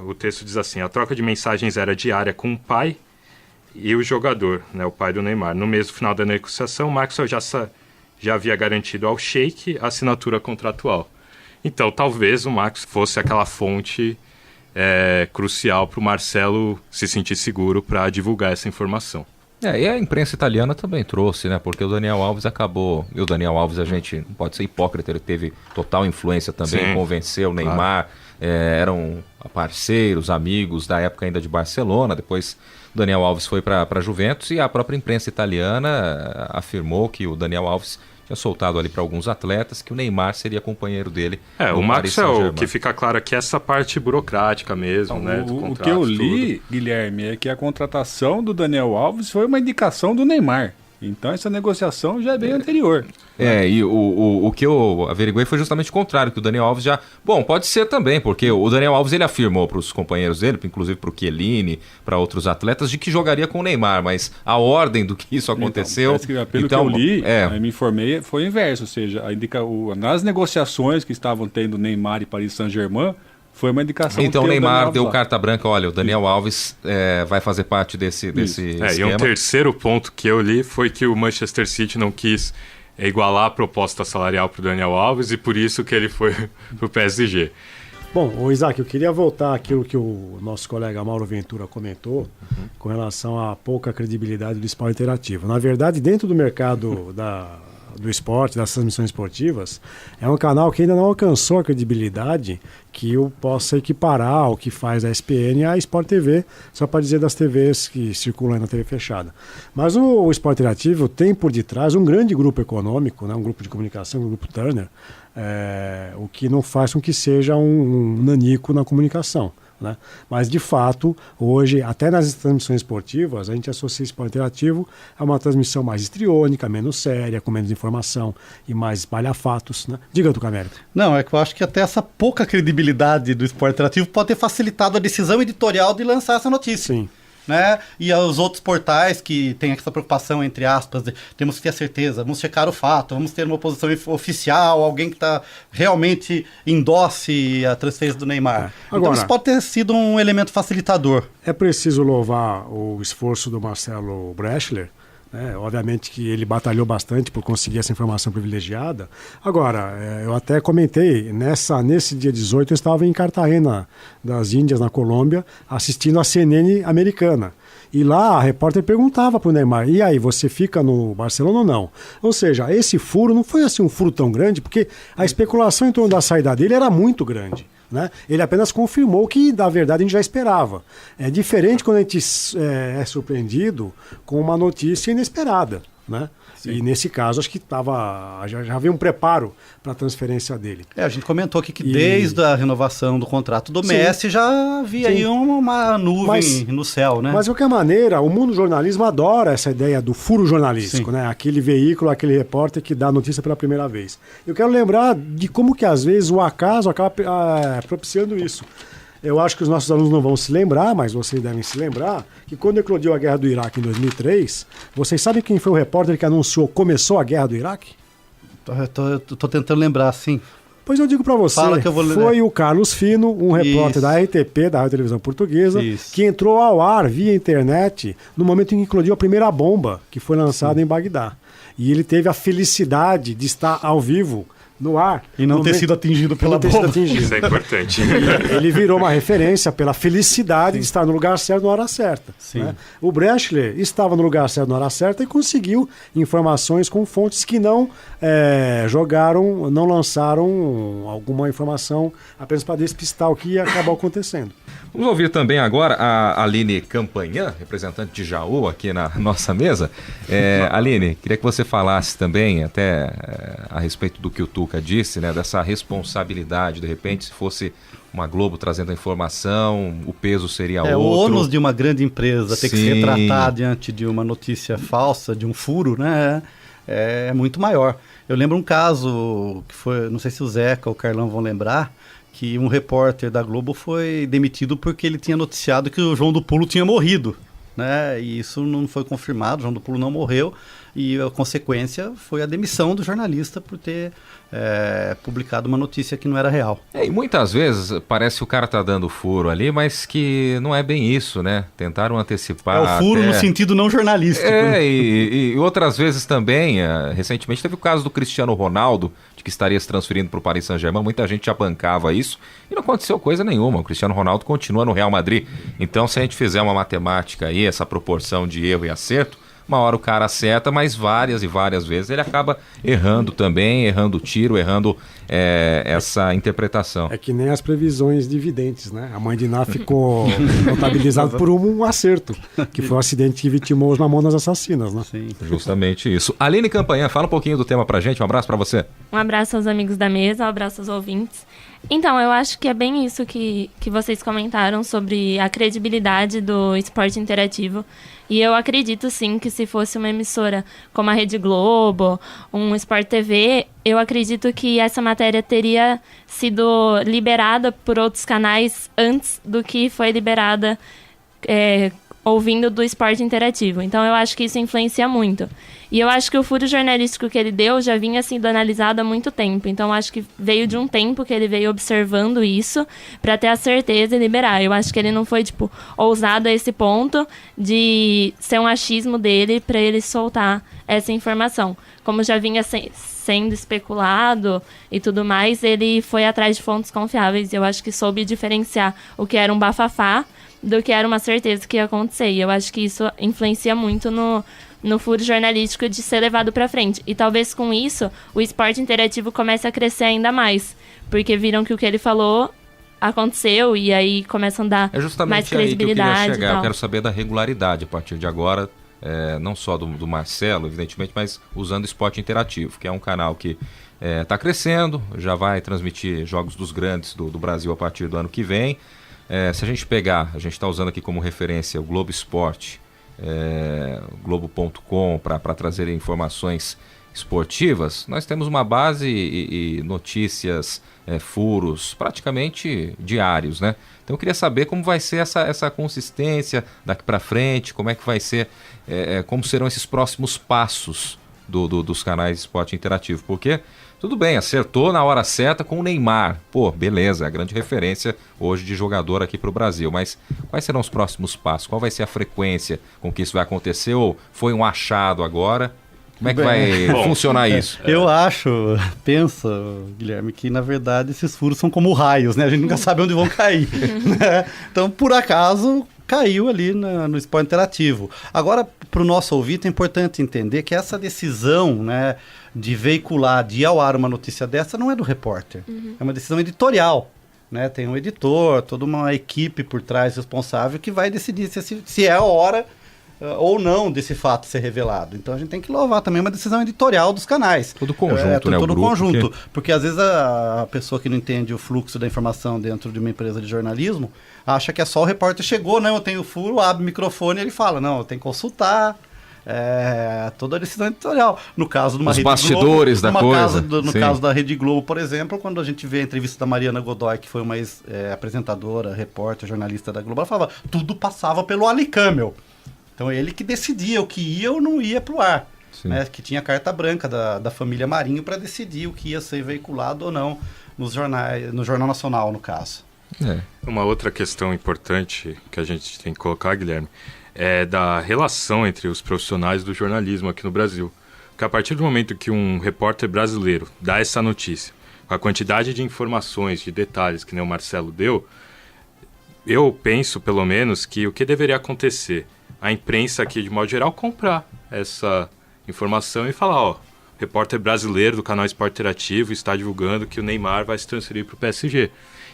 O texto diz assim: a troca de mensagens era diária com o pai e o jogador, né, o pai do Neymar. No mês final da negociação, o Maxwell já havia garantido ao Sheik a assinatura contratual. Então, talvez o Max fosse aquela fonte crucial para o Marcelo se sentir seguro para divulgar essa informação. E a imprensa italiana também trouxe, né? Porque o Daniel Alves acabou... E o Daniel Alves, a gente não pode ser hipócrita, ele teve total influência também, convenceu o Neymar, eram parceiros, amigos da época ainda de Barcelona. Depois o Daniel Alves foi para a Juventus e a própria imprensa italiana afirmou que o Daniel Alves tinha soltado ali para alguns atletas que o Neymar seria companheiro dele. O Maxwell, que fica claro que essa parte burocrática mesmo, né? Do contrato, o que eu li, Guilherme, é que a contratação do Daniel Alves foi uma indicação do Neymar. Então essa negociação já é bem anterior. E o que eu averiguei foi justamente o contrário, que o Daniel Alves já... Bom, pode ser também, porque o Daniel Alves ele afirmou para os companheiros dele, inclusive para o Chiellini, para outros atletas, de que jogaria com o Neymar, mas a ordem do que isso aconteceu... Pelo que eu li, me informei, foi o inverso, ou seja, nas negociações que estavam tendo Neymar e Paris Saint-Germain, foi uma indicação. Então o Neymar deu carta branca, olha, o Daniel Alves vai fazer parte desse esquema. E um terceiro ponto que eu li foi que o Manchester City não quis igualar a proposta salarial para o Daniel Alves e por isso que ele foi para o PSG. Bom, Isaac, eu queria voltar àquilo que o nosso colega Mauro Ventura comentou com relação à pouca credibilidade do esporte interativo. Na verdade, dentro do mercado do esporte, das transmissões esportivas, é um canal que ainda não alcançou a credibilidade que eu possa equiparar o que faz a ESPN à Sport TV, só para dizer das TVs que circulam aí na TV fechada. Mas o esporte interativo tem por detrás um grande grupo econômico, né, um grupo de comunicação, o grupo Turner, o que não faz com que seja um nanico na comunicação. Né? Mas de fato, hoje, até nas transmissões esportivas, a gente associa esporte interativo a uma transmissão mais histriônica, menos séria, com menos informação e mais espalhafatos, né? Diga, Tucamérico. Não, é que eu acho que até essa pouca credibilidade do esporte interativo pode ter facilitado a decisão editorial de lançar essa notícia. Sim. Né? E os outros portais que têm essa preocupação, entre aspas, de temos que ter a certeza, vamos checar o fato, vamos ter uma posição oficial, alguém que realmente endosse a transferência do Neymar. Agora, então isso pode ter sido um elemento facilitador. É preciso louvar o esforço do Marcelo Breschler. Obviamente que ele batalhou bastante por conseguir essa informação privilegiada. Agora, eu até comentei, nesse dia 18 eu estava em Cartagena das Índias, na Colômbia, assistindo a CNN americana. E lá a repórter perguntava para o Neymar, e aí, você fica no Barcelona ou não? Ou seja, esse furo não foi assim um furo tão grande, porque a especulação em torno da saída dele era muito grande. Né? Ele apenas confirmou que, na verdade, a gente já esperava. É diferente quando a gente é surpreendido com uma notícia inesperada. Né? E nesse caso, acho que já havia um preparo para a transferência dele. A gente comentou aqui que desde a renovação do contrato do Messi já havia aí uma nuvem no céu. Né? Mas, de qualquer maneira, o mundo do jornalismo adora essa ideia do furo jornalístico, né? Aquele veículo, aquele repórter que dá a notícia pela primeira vez. Eu quero lembrar de como que, às vezes, o acaso acaba propiciando isso. Eu acho que os nossos alunos não vão se lembrar, mas vocês devem se lembrar, que quando eclodiu a guerra do Iraque em 2003, vocês sabem quem foi o repórter que anunciou começou a guerra do Iraque? Tô tentando lembrar, sim. Pois eu digo para você, foi o Carlos Fino, um repórter da RTP, da Rádio Televisão Portuguesa, que entrou ao ar via internet no momento em que eclodiu a primeira bomba, que foi lançada em Bagdá. E ele teve a felicidade de estar ao vivo no ar. E não ter sido atingido pela bomba. Isso é importante. Ele virou uma referência pela felicidade de estar no lugar certo na hora certa. Né? O Breschler estava no lugar certo na hora certa e conseguiu informações com fontes que não não lançaram alguma informação apenas para despistar o que acabou acontecendo. Vamos ouvir também agora a Aline Campanhã, representante de Jaú aqui na nossa mesa. Aline, queria que você falasse também até a respeito do que o Tuca disse, né, dessa responsabilidade, de repente, se fosse uma Globo trazendo a informação, o peso seria outro. O ônus de uma grande empresa ter que se retratar diante de uma notícia falsa, de um furo, né, é muito maior. Eu lembro um caso que foi, não sei se o Zeca ou o Carlão vão lembrar, que um repórter da Globo foi demitido porque ele tinha noticiado que o João do Pulo tinha morrido, né? E isso não foi confirmado, o João do Pulo não morreu, e a consequência foi a demissão do jornalista por ter publicado uma notícia que não era real. E muitas vezes parece que o cara tá dando furo ali, mas que não é bem isso, né? Tentaram antecipar. É o furo no sentido não jornalístico. E outras vezes também, recentemente teve o caso do Cristiano Ronaldo, de que estaria se transferindo para o Paris Saint-Germain, muita gente já bancava isso, e não aconteceu coisa nenhuma, o Cristiano Ronaldo continua no Real Madrid. Então, se a gente fizer uma matemática aí, essa proporção de erro e acerto, uma hora o cara acerta, mas várias e várias vezes ele acaba errando também, errando o tiro, errando essa interpretação. É que nem as previsões de videntes, né? A mãe de Ná ficou contabilizada por um acerto, que foi o acidente que vitimou os Mamonas Assassinas, né? Sim. Justamente isso. Aline Campanhã, fala um pouquinho do tema pra gente, um abraço pra você. Um abraço aos amigos da mesa, um abraço aos ouvintes. Então, eu acho que é bem isso que vocês comentaram sobre a credibilidade do esporte interativo. E eu acredito, sim, que se fosse uma emissora como a Rede Globo, um Sport TV, eu acredito que essa matéria teria sido liberada por outros canais antes do que foi liberada ouvindo do esporte interativo. Então, eu acho que isso influencia muito. E eu acho que o furo jornalístico que ele deu já vinha sendo analisado há muito tempo. Então, acho que veio de um tempo que ele veio observando isso para ter a certeza e liberar. Eu acho que ele não foi, ousado a esse ponto de ser um achismo dele para ele soltar essa informação. Como já vinha sendo especulado e tudo mais, ele foi atrás de fontes confiáveis. Eu acho que soube diferenciar o que era um bafafá do que era uma certeza que ia acontecer. E eu acho que isso influencia muito no furo jornalístico de ser levado para frente. E talvez com isso o esporte interativo comece a crescer ainda mais, porque viram que o que ele falou aconteceu e aí começa a dar mais credibilidade. É justamente aí que eu queria chegar. Eu quero saber da regularidade a partir de agora, não só do Marcelo, evidentemente, mas usando o esporte interativo, que é um canal que está crescendo, já vai transmitir jogos dos grandes do Brasil a partir do ano que vem. Se a gente pegar, a gente está usando aqui como referência o Globo Esporte, Globo.com, para trazer informações esportivas, nós temos uma base e notícias, furos praticamente diários, né? Então eu queria saber como vai ser essa consistência daqui para frente, como é que vai ser, como serão esses próximos passos dos canais de esporte interativo, porque tudo bem, acertou na hora certa com o Neymar. Pô, beleza, é a grande referência hoje de jogador aqui para o Brasil. Mas quais serão os próximos passos? Qual vai ser a frequência com que isso vai acontecer? Ou foi um achado agora? Como é que vai funcionar isso? Eu penso, Guilherme, que na verdade esses furos são como raios, né? A gente nunca sabe onde vão cair. Né? Então, por acaso, caiu ali no esporte interativo. Agora, para o nosso ouvinte, é importante entender que essa decisão, né, de veicular, de ir ao ar uma notícia dessa, não é do repórter. É uma decisão editorial. Né? Tem um editor, toda uma equipe por trás responsável que vai decidir se é a hora ou não desse fato ser revelado. Então a gente tem que louvar também uma decisão editorial dos canais. Todo conjunto, né? Todo conjunto. Porque às vezes a pessoa que não entende o fluxo da informação dentro de uma empresa de jornalismo acha que é só o repórter chegou, não, eu tenho furo, abre o microfone e ele fala, não, eu tenho que consultar. Toda a decisão editorial. No caso de uma Os Rede bastidores Globo, da coisa. No caso da Rede Globo, por exemplo, quando a gente vê a entrevista da Mariana Godoy, que foi uma apresentadora, repórter, jornalista da Globo, ela falava, tudo passava pelo Ali Camel. Então ele que decidia o que ia ou não ia pro ar. Né, que tinha carta branca da família Marinho para decidir o que ia ser veiculado ou não nos jornais, no Jornal Nacional, no caso. Uma outra questão importante que a gente tem que colocar, Guilherme, é da relação entre os profissionais do jornalismo aqui no Brasil. Porque a partir do momento que um repórter brasileiro dá essa notícia, com a quantidade de informações, de detalhes que nem o Marcelo deu, eu penso, pelo menos, que o que deveria acontecer? A imprensa aqui, de modo geral, comprar essa informação e falar, o repórter brasileiro do canal Esporte Interativo está divulgando que o Neymar vai se transferir para o PSG.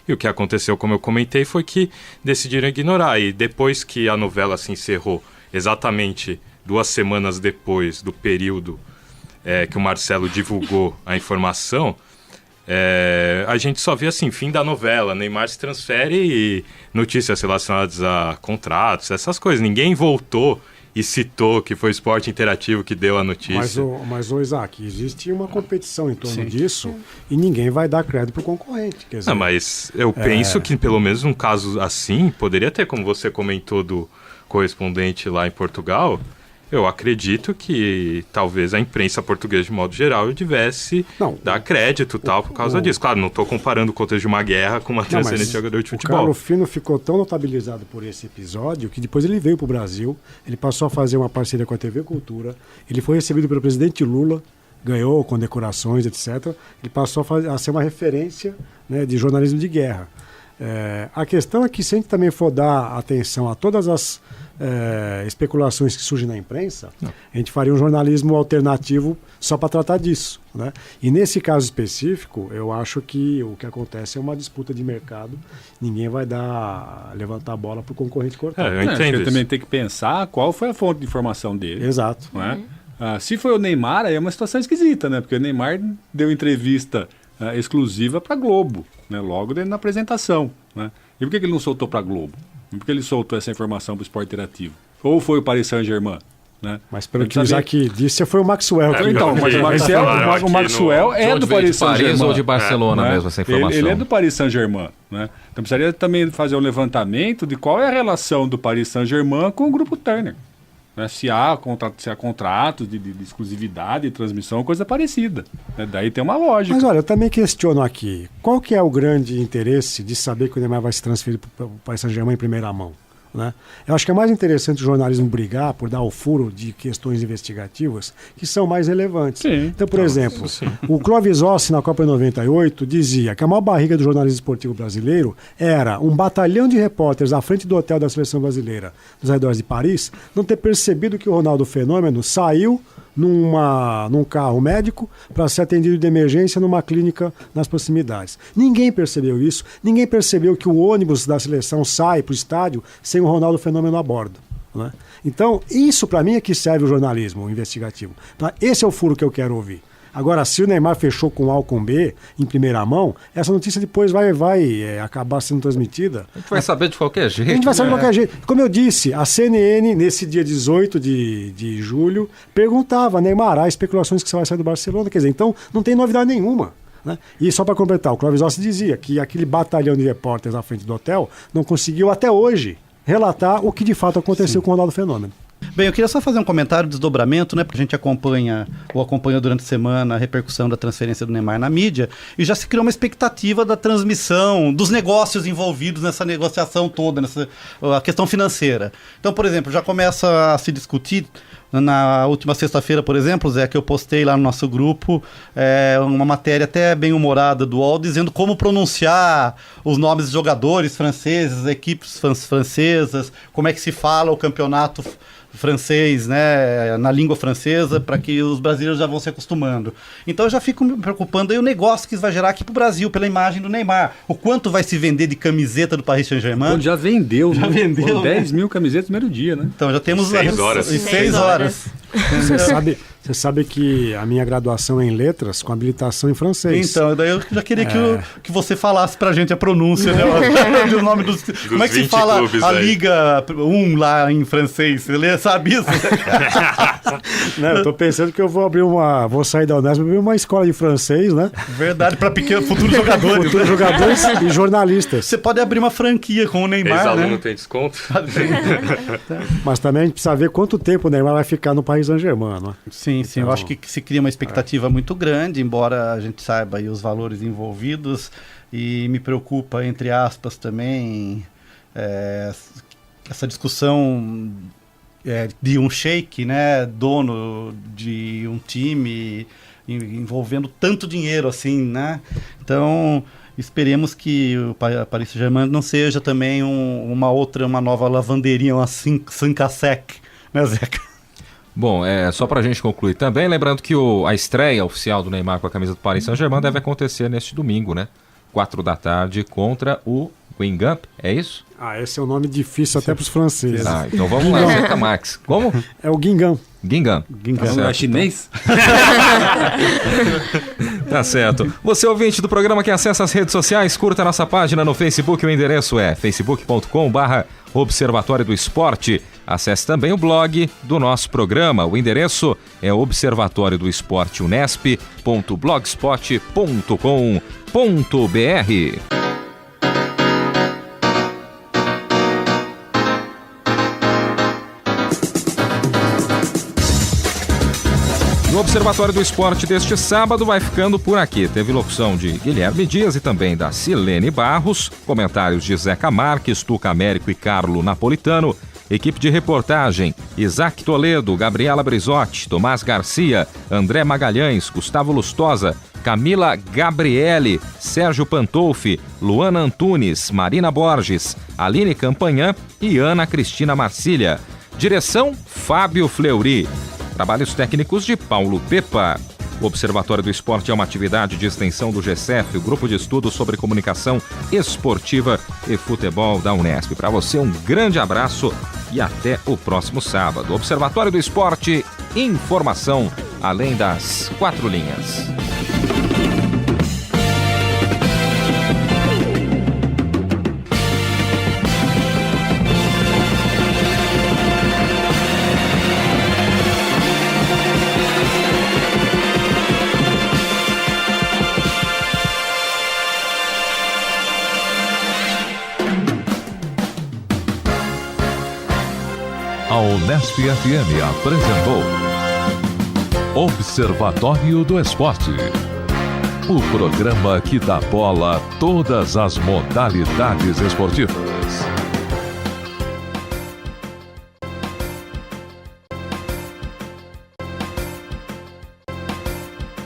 E o que aconteceu, como eu comentei, foi que decidiram ignorar. E depois que a novela se encerrou, exatamente 2 semanas depois do período que o Marcelo divulgou a informação, a gente só vê assim, fim da novela, Neymar se transfere e notícias relacionadas a contratos, essas coisas. Ninguém voltou e citou que foi o Esporte Interativo que deu a notícia. Mas Isaac, existe uma competição em torno disso e ninguém vai dar crédito para o concorrente. Quer dizer, não, mas eu penso que pelo menos num caso assim, poderia ter, como você comentou do correspondente lá em Portugal, eu acredito que talvez a imprensa portuguesa, de modo geral, devesse dar crédito tal por causa disso. Claro, não estou comparando o contexto de uma guerra com uma transferência de jogador de futebol. O Carlo Fino ficou tão notabilizado por esse episódio que depois ele veio para o Brasil, ele passou a fazer uma parceria com a TV Cultura, ele foi recebido pelo presidente Lula, ganhou condecorações, etc. Ele passou a ser uma referência, né, de jornalismo de guerra. A questão é que se a gente também for dar atenção a todas as especulações que surgem na imprensa, a gente faria um jornalismo alternativo só para tratar disso, né? E nesse caso específico, eu acho que o que acontece é uma disputa de mercado, ninguém vai levantar a bola para o concorrente cortar. Eu entendo. Você também tem que pensar qual foi a fonte de informação dele. Exato. Não é? Se foi o Neymar, aí é uma situação esquisita, né? Porque o Neymar deu entrevista exclusiva para Globo, né? Logo na apresentação, né? E por que ele não soltou para Globo? Por que ele soltou essa informação para o Esporte Interativo? Ou foi o Paris Saint-Germain? Né? Mas pelo que o Isaac disse, foi o Maxwell. Então, mas o Maxwell é do Paris Saint-Germain. Paris ou de Barcelona mesmo, essa informação. Ele é do Paris Saint-Germain. Né? Então precisaria também fazer um levantamento de qual é a relação do Paris Saint-Germain com o Grupo Turner. Né? Se há contratos de exclusividade, de transmissão, coisa parecida. Né? Daí tem uma lógica. Mas olha, eu também questiono aqui, qual que é o grande interesse de saber que o Neymar vai se transferir para o Paris Saint-Germain em primeira mão? Né? Eu acho que é mais interessante o jornalismo brigar por dar o furo de questões investigativas que são mais relevantes. Sim, então, por exemplo, o Clóvis Ossi, na Copa 98, dizia que a maior barriga do jornalismo esportivo brasileiro era um batalhão de repórteres à frente do hotel da seleção brasileira, nos arredores de Paris, não ter percebido que o Ronaldo Fenômeno saiu num carro médico para ser atendido de emergência numa clínica nas proximidades. Ninguém percebeu isso, ninguém percebeu que o ônibus da seleção sai para o estádio sem o Ronaldo Fenômeno a bordo. Né? Então, isso para mim é que serve o jornalismo investigativo. Esse é o furo que eu quero ouvir. Agora, se o Neymar fechou com A ou com B em primeira mão, essa notícia depois vai acabar sendo transmitida. A gente vai saber de qualquer jeito. A gente vai saber de qualquer jeito. Como eu disse, a CNN, nesse dia 18 de julho, perguntava, Neymar, há especulações que você vai sair do Barcelona. Quer dizer, então não tem novidade nenhuma. Né? E só para completar, o Clóvis Ossi dizia que aquele batalhão de repórteres à frente do hotel não conseguiu até hoje relatar o que de fato aconteceu com o Ronaldo Fenômeno. Bem, eu queria só fazer um comentário de desdobramento, né? Porque a gente acompanha durante a semana a repercussão da transferência do Neymar na mídia e já se criou uma expectativa da transmissão, dos negócios envolvidos nessa negociação toda, a questão financeira. Então, por exemplo, já começa a se discutir. Na última sexta-feira, por exemplo, Zé, que eu postei lá no nosso grupo uma matéria até bem humorada do UOL, dizendo como pronunciar os nomes de jogadores franceses, equipes francesas, como é que se fala o campeonato francês, né, na língua francesa, para que os brasileiros já vão se acostumando. Então eu já fico me preocupando aí o negócio que isso vai gerar aqui pro Brasil, pela imagem do Neymar. O quanto vai se vender de camiseta do Paris Saint-Germain? Já vendeu. 10 mil camisetas no primeiro dia, né? Então já temos 6 horas. 6 horas. Você sabe que a minha graduação é em letras com habilitação em francês. Então, daí eu já queria que você falasse pra gente a pronúncia, né? O nome dos como é que se fala a Liga 1 lá em francês? Você sabe isso? Não, eu tô pensando que eu vou sair da Unesp e abrir uma escola de francês, né? Verdade, para futuros jogadores. Futuros jogadores e jornalistas. Você pode abrir uma franquia com o Neymar, ex-aluno né? tem desconto. Mas também a gente precisa ver quanto tempo o Neymar vai ficar no Paris Saint-Germain, né? Sim, então, eu acho que se cria uma expectativa muito grande, embora a gente saiba aí os valores envolvidos, e me preocupa, entre aspas, também essa discussão de um sheik, né, dono de um time, envolvendo tanto dinheiro assim, né? Então, esperemos que o Paris Saint-Germain não seja também uma nova lavanderia, uma Sancasec, né, Zeca? Bom, só pra gente concluir também, lembrando que a estreia oficial do Neymar com a camisa do Paris Saint-Germain deve acontecer neste domingo, né? 4 da tarde contra o Guingamp, é isso? Esse é um nome difícil até pros franceses. Então vamos lá, Zeca Max. Como? É o Guingamp. Guingamp. Não é chinês? Tá certo. Você, ouvinte do programa que acessa as redes sociais, curta a nossa página no Facebook. O endereço é facebook.com/Observatório do Esporte. Acesse também o blog do nosso programa. O endereço é observatoriodoesporte.blogspot.com.br. O Observatório do Esporte deste sábado vai ficando por aqui. Teve locução de Guilherme Dias e também da Silene Barros, comentários de Zeca Marques, Tuca Américo e Carlo Napolitano, equipe de reportagem Isaac Toledo, Gabriela Brizotti, Tomás Garcia, André Magalhães, Gustavo Lustosa, Camila Gabriele, Sérgio Pantolfi, Luana Antunes, Marina Borges, Aline Campanhã e Ana Cristina Marcília. Direção Fábio Fleury. Trabalhos técnicos de Paulo Pepa. O Observatório do Esporte é uma atividade de extensão do GCF, o Grupo de Estudos sobre Comunicação Esportiva e Futebol da Unesp. Para você, um grande abraço e até o próximo sábado. Observatório do Esporte, informação além das 4 linhas. A Unesp FM apresentou Observatório do Esporte, o programa que dá bola a todas as modalidades esportivas.